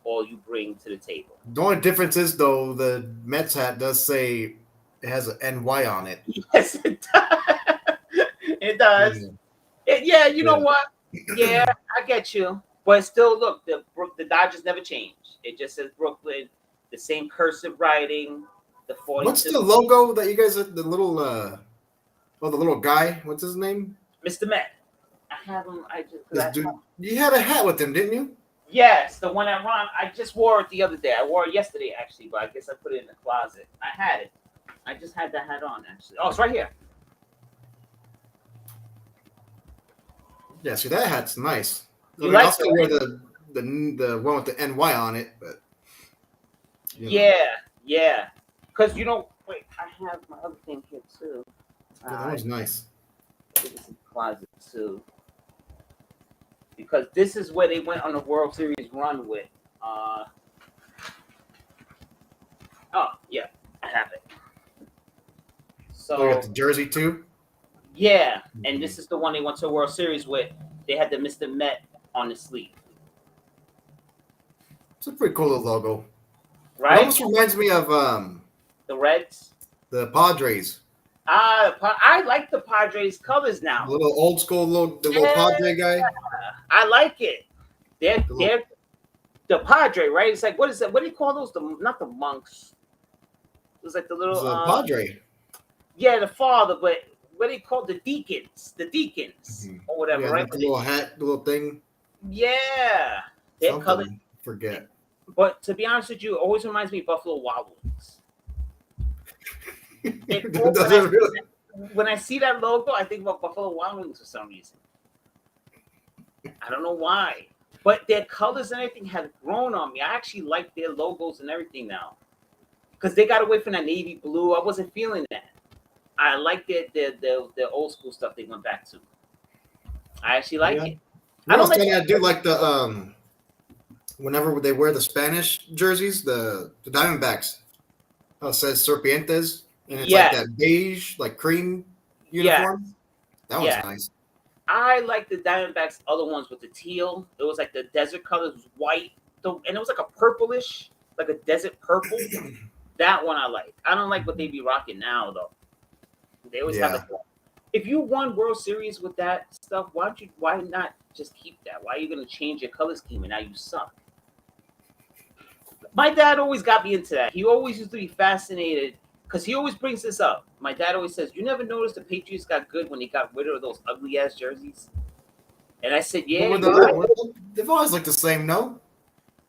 all you bring to the table. The only difference is, though, the Mets hat does say it has an NY on it. Yes, it does. It does. Yeah, you know Yeah. what? Yeah, I get you. But still, look, the Dodgers never changed. It just says Brooklyn, the same cursive writing, the What's 42. the logo that you guys the little the little guy? What's his name? Mr. Met. I have him. I just because This I dude. You had a hat with him, didn't you? yes, the one that Ron. I just wore it the other day. I wore it yesterday actually, but I guess I put it in the closet. I had it. I just had that hat on actually. Oh, it's right here. Yeah. See, that hat's nice. I You mean, I'll like it, still wear right? the one with the NY on it, but you know, Yeah, yeah. Because you know, wait, I have my other thing here too. yeah, that one's nice. Put this in the closet too. Because this is where they went on the World Series run with. Oh yeah, I have it. Oh, you got So the jersey too. yeah, and this is the one they went to the World Series with. They had the Mr. Met on the sleeve, It's a pretty cool little logo. It right? almost reminds me of The Reds. the Padres. I like the Padres colors The now. little old school the little Yeah, Padre guy. I like it. They're The little, they're the Padre, right? It's like what is that? What do you call those? The not the monks. It's like the it's little a Padre. yeah, the father, but what do you call the deacons? The deacons Mhm. or whatever, Yeah, right? the little hat, the little thing. Yeah, their color. Something. Forget. But to be honest with you, it always reminds me of Buffalo Wild Wings. Does it really? When I see that logo, I think about Buffalo Wild Wings for some reason. I don't know why. But their colors and everything have grown on me. I actually like their logos and everything now. Because they got away from that navy blue. I wasn't feeling that. I like their old school stuff they went back to. I actually like Yeah. it. You I know don't what's like funny? I do like the whenever they wear the Spanish jerseys, the Diamondbacks. How it says Serpientes, and it's like yeah, that beige, like cream yeah, uniform. That one's yeah. nice. I like the Diamondbacks other ones with the teal. It was like the desert color was white. And it was like a purplish, like a desert purple. That one I like. I don't like what they be rocking now though. They always have Yeah. like if you won World Series with that stuff, why not just keep that? Why are you gonna change your color scheme and now you suck? My dad always got me into that. He always used to be fascinated because he always brings this up. My dad always says, "You never noticed the Patriots got good when they got rid of those ugly ass jerseys?" And I said, What "Yeah, were you're right." they've always looked the same, no?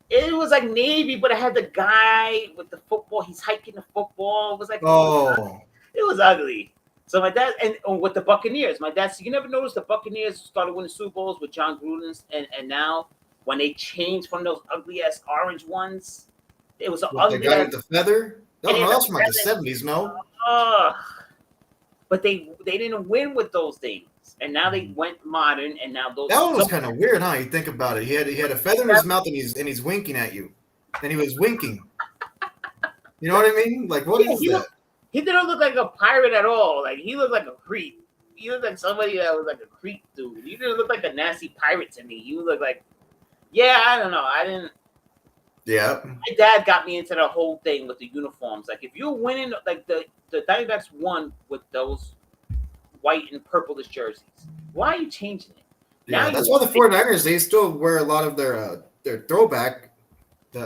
It was like navy, but it had the guy with the football. He's hiking the football. It was like Oh, it was ugly. So my dad and with the Buccaneers, my dad said, "You never noticed the Buccaneers started winning Super Bowls with John Gruden, and now when they changed from those ugly ass orange ones, it was an what the ugly guy ass." with the feather? No, And no, then that's from like the the '70s, no? ugh. But they didn't win with those things, and now they went modern, and now those. That one was So, kind of weird, huh? You think about it. He had a feather in his mouth, and he's winking at you, and he was winking. You know what I mean? Like, what yeah, is that? he didn't look like a pirate at all. Like he looked like a creep. He looked like somebody that was like a creep dude. He didn't look like a nasty pirate to me. You look like, yeah, I don't know. I didn't. Yeah, My dad got me into the whole thing with the uniforms. Like if you're winning, like the Diamondbacks won with those white and purplish jerseys. Why are you changing it? yeah. Now That's you why the 49ers they still wear a lot of their throwback, the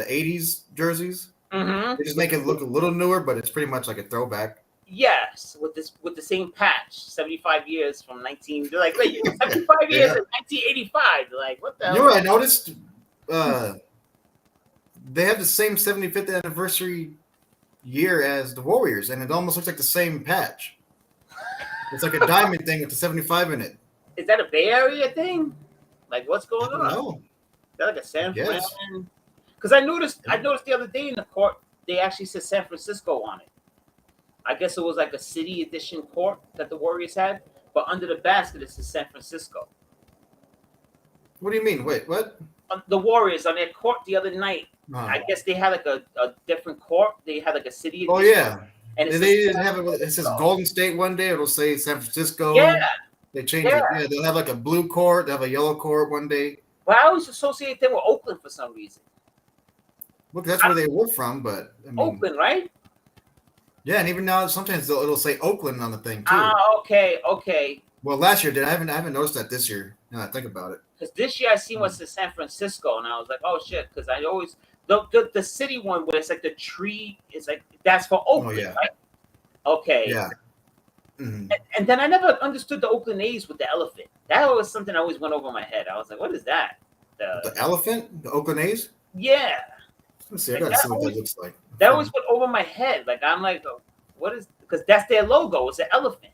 '80s jerseys. mm-hmm. They just make it look a little newer, but it's pretty much like a throwback. Yes, with the same patch, 75 years from 19. They're like, wait, 75 years Yeah. in 1985. They're like, what the You hell? know what I noticed? They have the same 75th anniversary year as the Warriors, and it almost looks like the same patch. It's like a diamond thing with the 75 in it. Is that a Bay Area thing? Like, what's I going don't on? know. Is that like a San Yes. Fran? Because I noticed the other day in the court they actually said San Francisco on it. I guess it was like a city edition court that the Warriors had, but under the basket it says San Francisco. What do you mean? Wait, what? The Warriors on their court the other night. Oh, I guess they had like a different court. They had like a city edition. oh yeah. And They it didn't says have it. It says Golden State one day. It'll say San Francisco. yeah, They change yeah. it. Yeah, they'll have like a blue court. They have a yellow court one day. But I always associate them with Oakland for some reason. Look, that's where they were from. But I mean, Oakland, right? yeah, and even now sometimes it'll say Oakland on the thing too. Ah, okay. Well, last year did. I haven't noticed that this year. Now that I think about it. Because this year I seen what's in San Francisco, and I was like, oh shit, because I always the city one where it's like the tree is like that's for Oakland, yeah. right? Okay. Yeah. Mhm. And then I never understood the Oakland A's with the elephant. That was something I always went over my head. I was like, what is that? The elephant, the Oakland A's. Yeah. Let's see. I Like, gotta see what that looks like. That always went over my head. Like I'm like, what is? Because that's their logo. It's an elephant.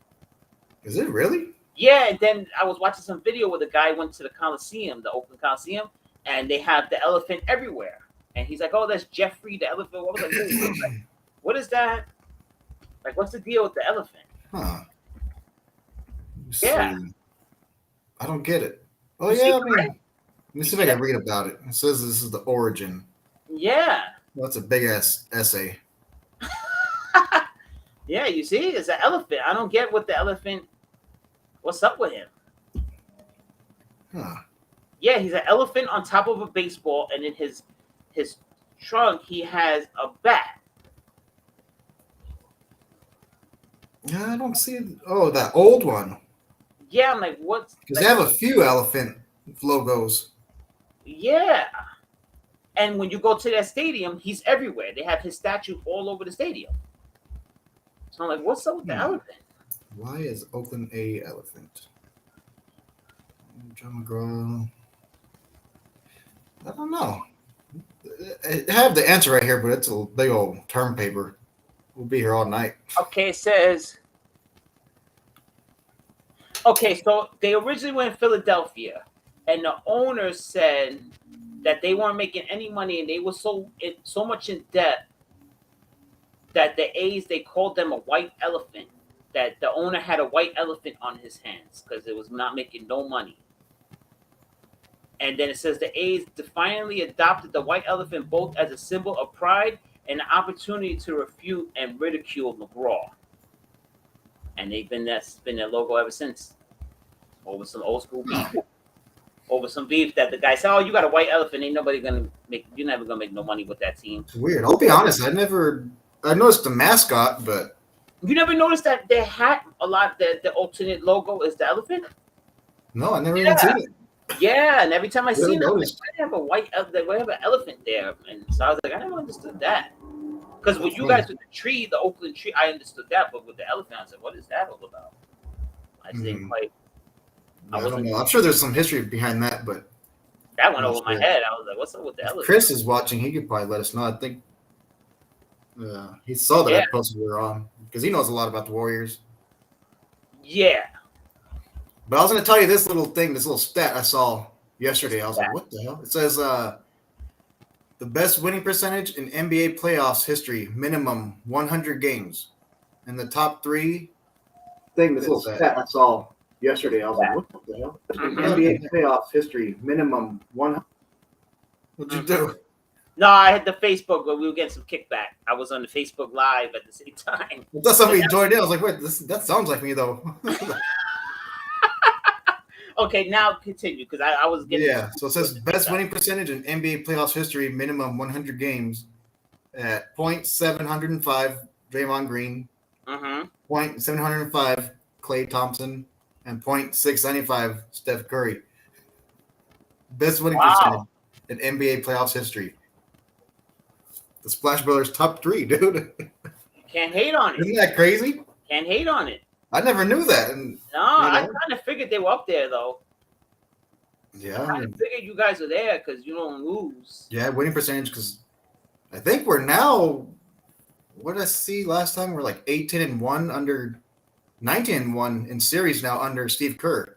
Is it really? Yeah. And then I was watching some video where the guy went to the Coliseum, the Oakland Coliseum, and they have the elephant everywhere. And he's like, oh, that's Jeffrey the elephant. What was like, what is that? Like, what's the deal with the elephant? Huh. Yeah. I don't get it. Oh You yeah. see, I mean, right? let me see if I can read about it. It says this is the origin. Yeah. Well, that's a big ass essay. Yeah, you see, it's an elephant. I don't get what the elephant. What's up with him? Huh. Yeah, he's an elephant on top of a baseball, and in his trunk he has a bat. Yeah, I don't see it. Oh, that old one. Yeah, I'm like, what's? Because Like, they have a few elephant logos. yeah. And when you go to that stadium, he's everywhere. They have his statue all over the stadium. So I'm like, what's up with the elephant? Why is Oakland a elephant? John McGraw. I don't know. I have the answer right here, but it's a big old term paper. We'll be here all night. Okay, it says. Okay, so they originally were in Philadelphia, and the owners said that they weren't making any money, and they were so much in debt that the A's, they called them a white elephant. That the owner had a white elephant on his hands because it was not making no money. And then it says the A's defiantly adopted the white elephant both as a symbol of pride and an opportunity to refute and ridicule McGraw. And that's been their logo ever since. Over some old school beef. Over some beef that the guy said, oh, you got a white elephant, you're never gonna make no money with that team. It's weird. I'll be honest, I noticed the mascot, but You never noticed that their hat, a lot, the alternate logo is the elephant? no, I never even seen it. Yeah, and every time I see it, I'm like, noticed. why do they have a white elephant? Why do they have an elephant there? And so I was like, I never understood that. Because with you guys with the tree, the Oakland tree, I understood that, but with the elephant, I said, what is that all about? I just didn't quite. I don't know. I'm sure there's some history behind that, but that went over my head. I was like, what's up with the elephant? Chris is watching. He could probably let us know. I think he saw that I posted we were on because he knows a lot about the Warriors. Yeah. But I was going to tell you this little stat I saw yesterday. I was like, what the hell? It says the best winning percentage in NBA playoffs history, minimum 100 games. And the top three. This little stat I saw yesterday. I was like, what the hell? NBA playoffs history, minimum 100. What'd you do? No, I had the Facebook, but we were getting some kickback. I was on the Facebook Live at the same time. I thought somebody joined in. I was like, wait, that sounds like me, though. Okay, now continue, because I was getting... Yeah, so it says best winning percentage in NBA playoffs history, minimum 100 games at .705, Draymond Green, .705, Klay Thompson, and .695, Steph Curry. Best winning percentage in NBA playoffs history. The Splash Brothers top three, dude. Can't hate on it. Isn't that crazy? Can't hate on it. I never knew that. And, I kind of figured they were up there, though. Yeah. I kind of figured you guys were there because you don't lose. Yeah, winning percentage, because I think we're now, what did I see last time? We're like 18-1 under 19-1 in series now under Steve Kerr.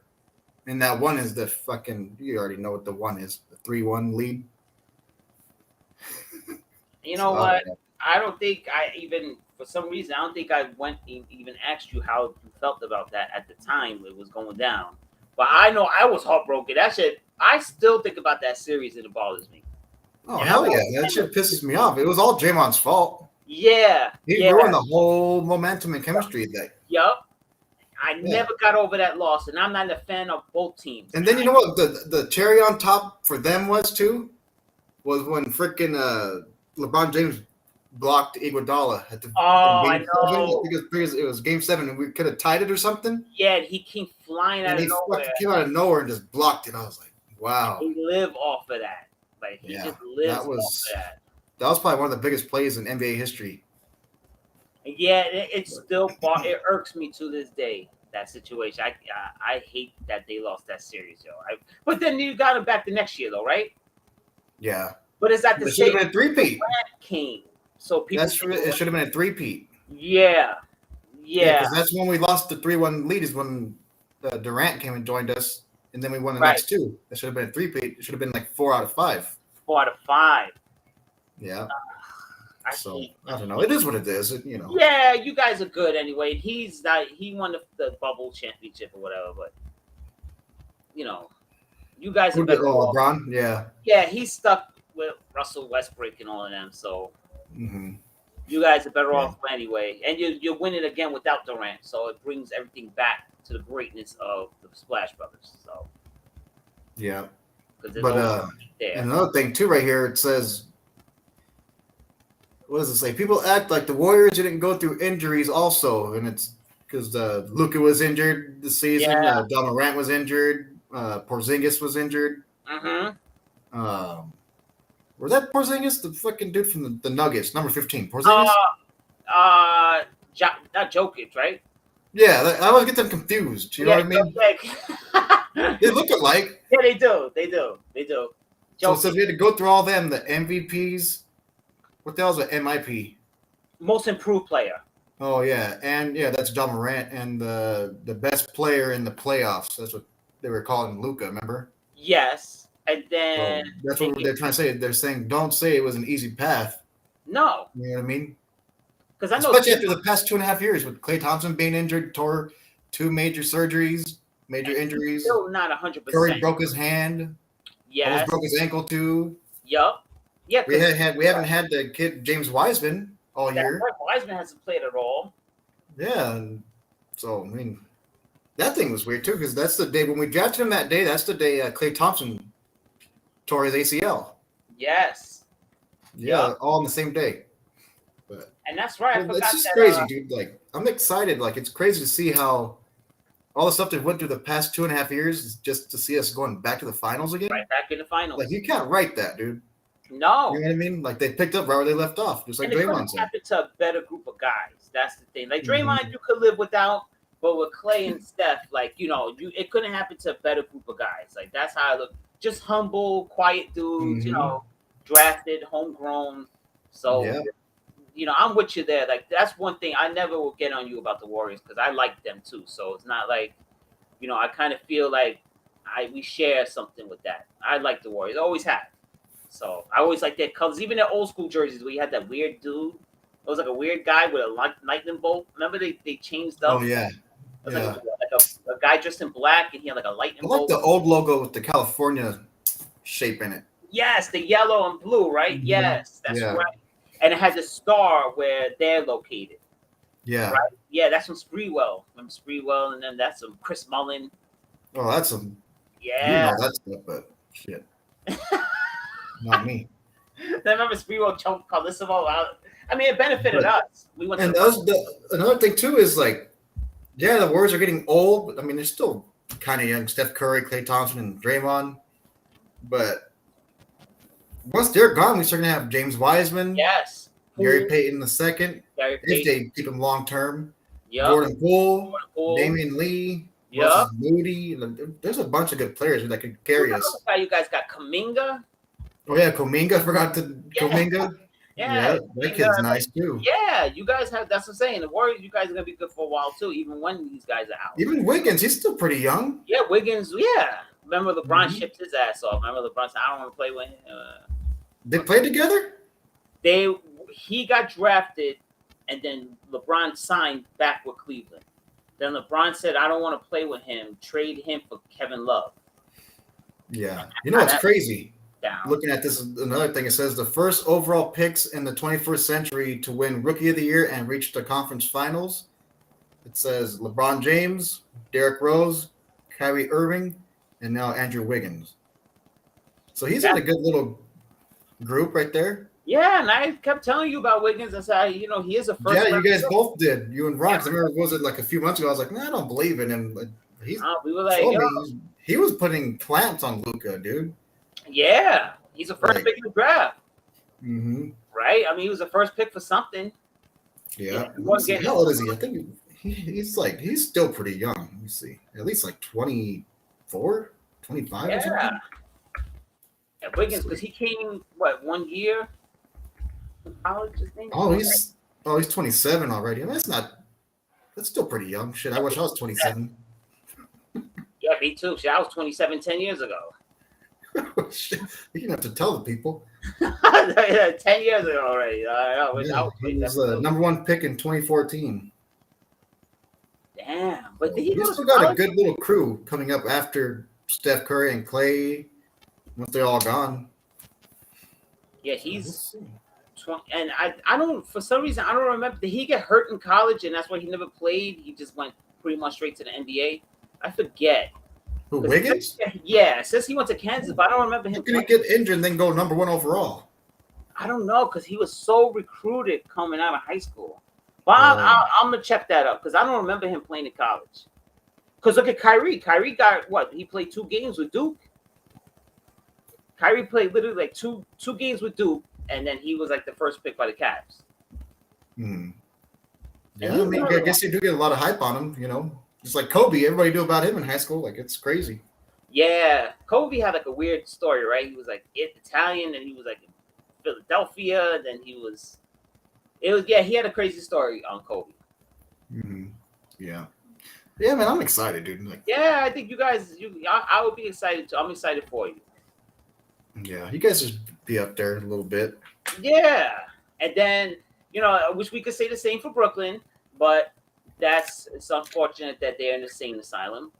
And that one is the fucking, you already know what the one is, the 3-1 lead. You know what? I don't think for some reason, I don't think I even asked you how you felt about that at the time it was going down. But I know I was heartbroken. That shit, I still think about that series and it bothers me. Oh, hell yeah. That shit pisses me off. It was all Draymond's fault. Yeah. He ruined the whole momentum and chemistry that. Yup. I never got over that loss, and I'm not a fan of both teams. And then you know what the cherry on top for them was when freaking LeBron James blocked Iguodala at the I know. Because it was game 7 and we could have tied it or something. Yeah, he came flying out and of he fucking nowhere. came out of nowhere and just blocked it. I was like, wow. He live off of that. Like he Yeah, just lives that was off of that. that was probably one of the biggest plays in NBA history. And yeah, it still it irks me to this day. That situation, I hate that they lost that series, yo. But then you got him back the next year, though, right? Yeah, But it's at the it should same have been a three-peat. King, so people. That's true. It should have been a three-peat. Yeah, yeah, because that's when we lost the 3-1 lead. Is when Durant came and joined us, and then we won the Right. next two. It should have been a three-peat. It should have been like 4 out of 5. 4 out of 5. Yeah. I So hate- I don't know. It is what it is. You know. Yeah, you guys are good anyway. He's not. He won the bubble championship or whatever, but you know, you guys are Who did? better Oh, off. LeBron. Yeah. Yeah, he's stuck with Russell Westbrook and all of them. So hmm you guys are better Yeah. off anyway, and you're winning again without Durant. So it brings everything back to the greatness of the Splash Brothers. So Yeah. because But there. and another thing too, right here, it says, what does it say? People act like the Warriors didn't go through injuries also, and it's because Luka was injured this season. Yeah. John Morant was injured. Porzingis was injured. Mm-hmm. Was that Porzingis, the fucking dude from the Nuggets, number 15? Porzingis? Not Jokic, right? Yeah, I always get them confused. You know what I mean? Jokic. They look alike. Yeah, they do. They do. So it says we had to go through all them, the MVPs. What the hell is an MIP? Most improved player. Oh, yeah. And, yeah, that's John Morant. And the best player in the playoffs. That's what they were calling Luka, remember? Yes, and So then that's what they're trying to say. They're saying, don't say it was an easy path. no, You know what I mean? because I know Especially after the past 2.5 years with Klay Thompson being injured, tore 2 major surgeries, major injuries. still not 100%. Curry broke his hand. Yes. Almost broke his ankle too. Yup. Yeah. We haven't had the kid James Wiseman all year. Wiseman hasn't played at all. Yeah, and so I mean, that thing was weird too because that's the day when we drafted him. That day, that's the day Klay Thompson tore his ACL. Yes. Yeah, Yeah. all on the same day. But And that's right. I it's forgot just that, crazy, dude. Like I'm excited. Like it's crazy to see how all the stuff that went through the past 2.5 years just to see us going back to the finals again. right back in the finals. Like you can't write that, dude. No. You know what I mean? Like they picked up right where they left off, just like And it Draymond couldn't said. happen to a better group of guys. That's the thing. Like Mm-hmm. Draymond, you could live without, but with Clay and Steph, like it couldn't happen to a better group of guys. Like that's how I look. Just humble, quiet dudes. Mhm. Drafted, homegrown. So Yeah. I'm with you there. Like that's one thing I never will get on you about the Warriors because I like them too. So it's not like, I kind of feel like we share something with that. I like the Warriors, always have. So I always like their colors, even their old school jerseys where you had that weird dude. It was like a weird guy with a lightning bolt. Remember they changed up. Oh yeah. It was Yeah. like a guy dressed in black and he had like a lightning I like bolt. the old logo with the California shape in it. Yes, the yellow and blue, right? Mhm. Yes, that's Yeah. right. And it has a star where they're located. Yeah. Right? Yeah, that's from Spreewell. Remember Spreewell, and then that's some Chris Mullin. Oh, that's some. Yeah. You know that stuff, but shit. Not me. Then remember Spreewell choked Carlissimo out. I mean, it benefited us. We went And to another thing too is like, yeah, the Warriors are getting old, but I mean they're still kind of young. Steph Curry, Klay Thompson, and Draymond. But once they're gone, we start gonna have James Wiseman, yes. Gary Payton II, Gary if Payton. they keep him long term. Yep. Gordon Poole, Poole. Damian Lee, Yep. Moses Moody. There's a bunch of good players that could carry us. How you guys got Kaminga? Oh yeah, Kuminga. I forgot to Yeah. Kuminga. Yeah. That kid's nice too. Yeah, you guys have. That's what I'm saying. The Warriors, you guys are gonna be good for a while too, even when these guys are out. Even Wiggins, he's still pretty young. Yeah, Wiggins. Yeah. Remember LeBron Mhm. shipped his ass off. Remember LeBron said, "I don't want to play with him." They played together. He got drafted, and then LeBron signed back with Cleveland. Then LeBron said, "I don't want to play with him. Trade him for Kevin Love." Yeah, you know what's crazy? Down. Looking at this, another thing. It says the first overall picks in the 21st century to win Rookie of the Year and reach the conference finals. It says LeBron James, Derrick Rose, Kyrie Irving, and now Andrew Wiggins. So he's in a good little group right there. Yeah, and I kept telling you about Wiggins. I said, he is a first. Yeah, you guys both did. You and Ron. 'Cause I remember, was it like a few months ago? I was like, I don't believe in him. We were like, told yo, me he was putting clamps on Luca, dude. yeah, he's the first Like, pick in the draft, mm-hmm. right? I mean, he was the first pick for something. Yeah. He Let me wasn't see. getting How into old is he? I think he's still pretty young. Let me see. At least like 24, 25 or yeah. something. At Wiggins, because he came, what, 1 year from college, I think? Oh, he's 27 already. I mean, that's still pretty young. Shit, I wish I was 27. Yeah, me too. Shit, I was 27 10 years ago. Shit, you didn't have to tell the people. 10 years ago already. I was Yeah, he was the number one pick in 2014. Damn. But did So he he's go to still got a college? good little crew coming up after Steph Curry and Clay once they're all gone. Yeah, So we'll he's see. 20. And I don't, for some reason, I don't remember. Did he get hurt in college and that's why he never played? He just went pretty much straight to the NBA? I forget. Who, Wiggins? Yeah, it says he went to Kansas, but I don't remember How him can he playing. get injured and then go number one overall? I don't know because he was so recruited coming out of high school. But I'm gonna check that up because I don't remember him playing in college. Because look at Kyrie. Kyrie got what? He played 2 games with Duke. Kyrie played literally like two games with Duke, and then he was like the first pick by the Cavs. Yeah, I mean, I guess you do get a lot of hype on him, you know. Just like Kobe, everybody knew about him in high school. Like, it's crazy. Yeah, Kobe had like a weird story, right? He was like Italian, and he was like in Philadelphia. Then he he had a crazy story on Kobe. Mm-hmm. Yeah, man, I'm excited, dude. Like, yeah, I think you guys, I would be excited too. I'm excited for you. Yeah, you guys just be up there a little bit. Yeah, and then I wish we could say the same for Brooklyn, but it's unfortunate that they're in the same asylum.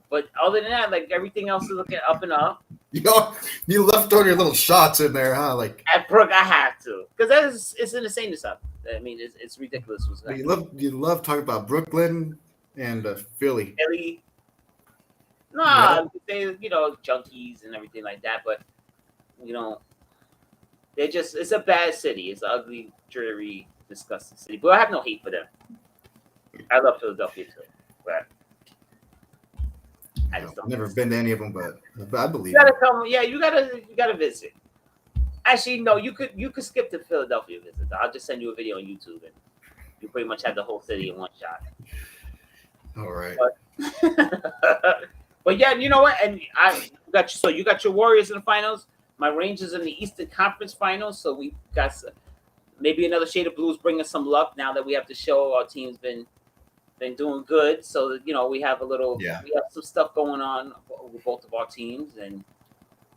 But other than that, like everything else is looking up and up. You left all your little shots in there, huh? Like at Brook, I have to because it's in the same asylum. I mean, it's ridiculous. You love talking about Brooklyn and Philly. Nah, they junkies and everything like that, but it's a bad city. It's an ugly, dreary, disgusting city. But I have no hate for them. I love Philadelphia too, but I've never been to any of them, but I believe you gotta come. Yeah, you gotta visit. Actually, no, you could skip the Philadelphia visit. I'll just send you a video on YouTube, and you pretty much have the whole city in one shot. All right. But yeah, you know what? And I got you. So you got your Warriors in the finals. My Rangers in the Eastern Conference Finals. So we got maybe another shade of blues, bringing some luck now that we have to show our team's been doing good. So we have we have some stuff going on with both of our teams. And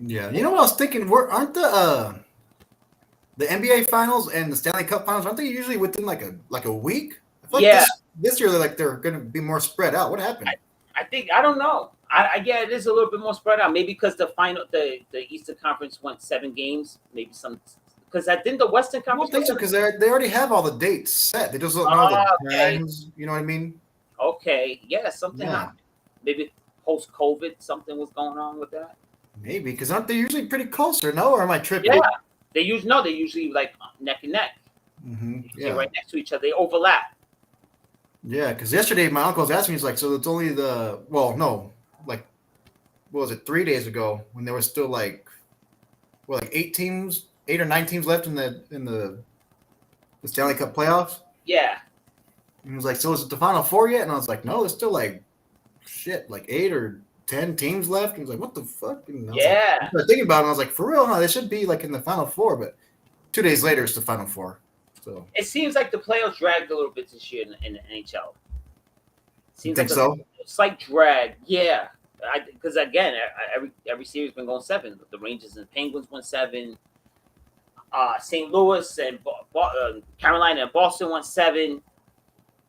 yeah, you know what I was thinking? Aren't the NBA Finals and the Stanley Cup Finals, aren't they usually within like a week? I feel like this year they're going to be more spread out. What happened? I don't know. Yeah, it is a little bit more spread out. Maybe because the Eastern Conference went 7 games. Maybe because I think the Western Conference. I don't think so because they already have all the dates set. They just don't know the times. You know what I mean? Okay. Yeah, something happened. Maybe post COVID, something was going on with that. Maybe because aren't they usually pretty close or no? Or am I tripping? Yeah, they usually like neck and neck. Mm-hmm. Yeah, right next to each other. They overlap. Yeah, because yesterday my uncle was asking me, he's like, so it's only what was it, 3 days ago when there was still like 8 or 9 teams left in the Stanley Cup playoffs? Yeah. And he was like, so is it the Final Four yet? And I was like, no, there's still like 8 or 10 teams left. And he was like, what the fuck? And I was thinking about it, and I was like, for real, huh? They should be like in the Final Four, but 2 days later it's the Final Four. So it seems like the playoffs dragged a little bit this year in the NHL. Seems like so? Slight drag, yeah. Because again, every series been going 7. The Rangers and Penguins went 7. St. Louis and Carolina and Boston went 7.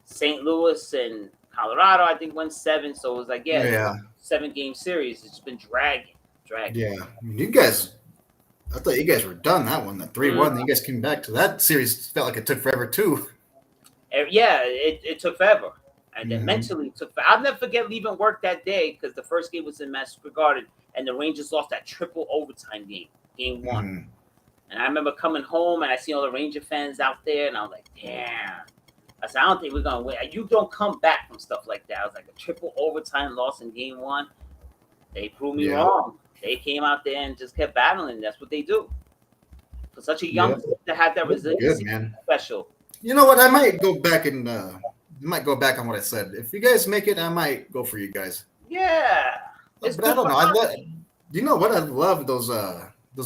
St. Louis and Colorado, I think, went 7. So it was like 7-game series. It's been dragging. Yeah, I mean, I thought you guys were done that one, that 3-1. You guys came back to that series. Felt like it took forever too. Yeah, it took forever. And then mentally it took forever. I'll never forget leaving work that day because the first game was in Madison Square Garden and the Rangers lost that triple overtime game 1. And I remember coming home and I seen all the Ranger fans out there and I was like, damn. I said, I don't think we're gonna win. You don't come back from stuff like that. I was like a triple overtime loss in game one. They proved me wrong. They came out there and just kept battling. That's what they do. For such a young team to have that resiliency, good, man. Special. You know what? I might go back and on what I said. If you guys make it, I might go for you guys. Yeah. But I don't know. You know what? I love those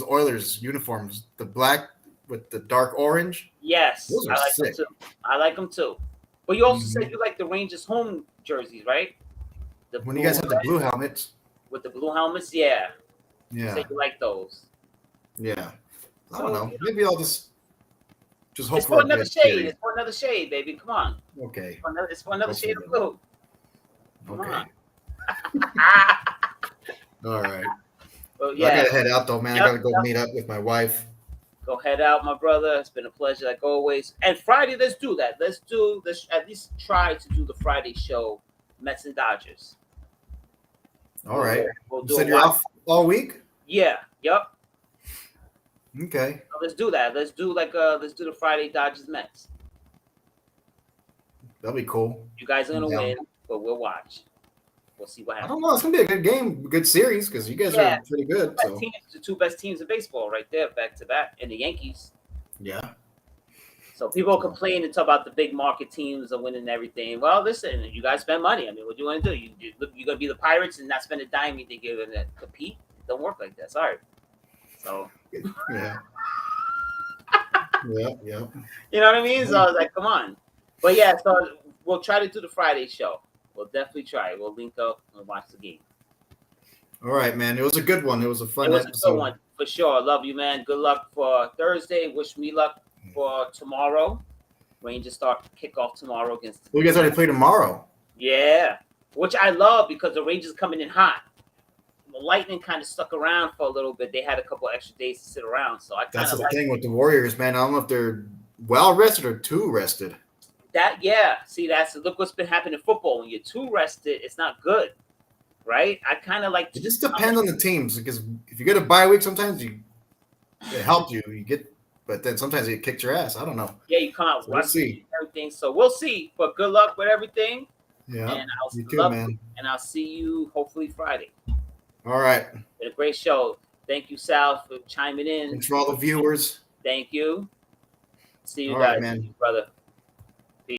Oilers uniforms, the black with the dark orange. Yes, those are sick. Them too. I like them too. But you also said you like the Rangers home jerseys, right? When you guys have the blue helmets. With the blue helmets, yeah. Yeah. You said you like those. Yeah. I don't know. Maybe I'll just hope it's for another shade. Series. It's for another shade, baby. Come on. Okay. It's for another shade of blue. Okay. All right. Well, yeah. I gotta head out though, man. I gotta go meet up with my wife. Go head out, my brother. It's been a pleasure, like always. And Friday, let's do that. Let's at least try to do the Friday show, Mets and Dodgers. All right. We'll do you're off all week? Yeah. Yep. Okay. So let's do that. Let's do the Friday Dodgers Mets. That'll be cool. You guys are gonna win, but we'll watch. We'll see what happens. I don't know. It's gonna be a good game, good series because you guys are pretty good. The two best teams in baseball, right there, back to back, and the Yankees. Yeah. So people complain and talk about the big market teams are winning everything. Well, listen, you guys spend money. I mean, what do you want to do? You're gonna be the Pirates and not spend a dime. You think you're gonna compete? It don't work like that. Sorry. So. Yeah. Yeah. You know what I mean? So I was like, come on. But yeah, so we'll try to do the Friday show. We'll definitely try. We'll link up and watch the game. All right, man. It was a good one. It was a fun episode. A good one for sure. Love you, man. Good luck for Thursday. Wish me luck for tomorrow. Rangers start kickoff tomorrow against. You guys already play tomorrow. Yeah, which I love because the Rangers coming in hot. The Lightning kind of stuck around for a little bit. They had a couple extra days to sit around, so I kind of. That's the thing with the Warriors, man. I don't know if they're well rested or too rested. Look what's been happening in football. When you're too rested, it's not good, right? I kind of like. It just depends on the teams because if you get a bye week, sometimes it helps you. You get, but then sometimes it kicks your ass. I don't know. Yeah, you come out. So we'll see everything. So we'll see. But good luck with everything. Yeah, and you too, man. And I'll see you hopefully Friday. All right. Been a great show. Thank you, Sal, for chiming in. Thanks for all the viewers. Thank you. See you guys, man. brother.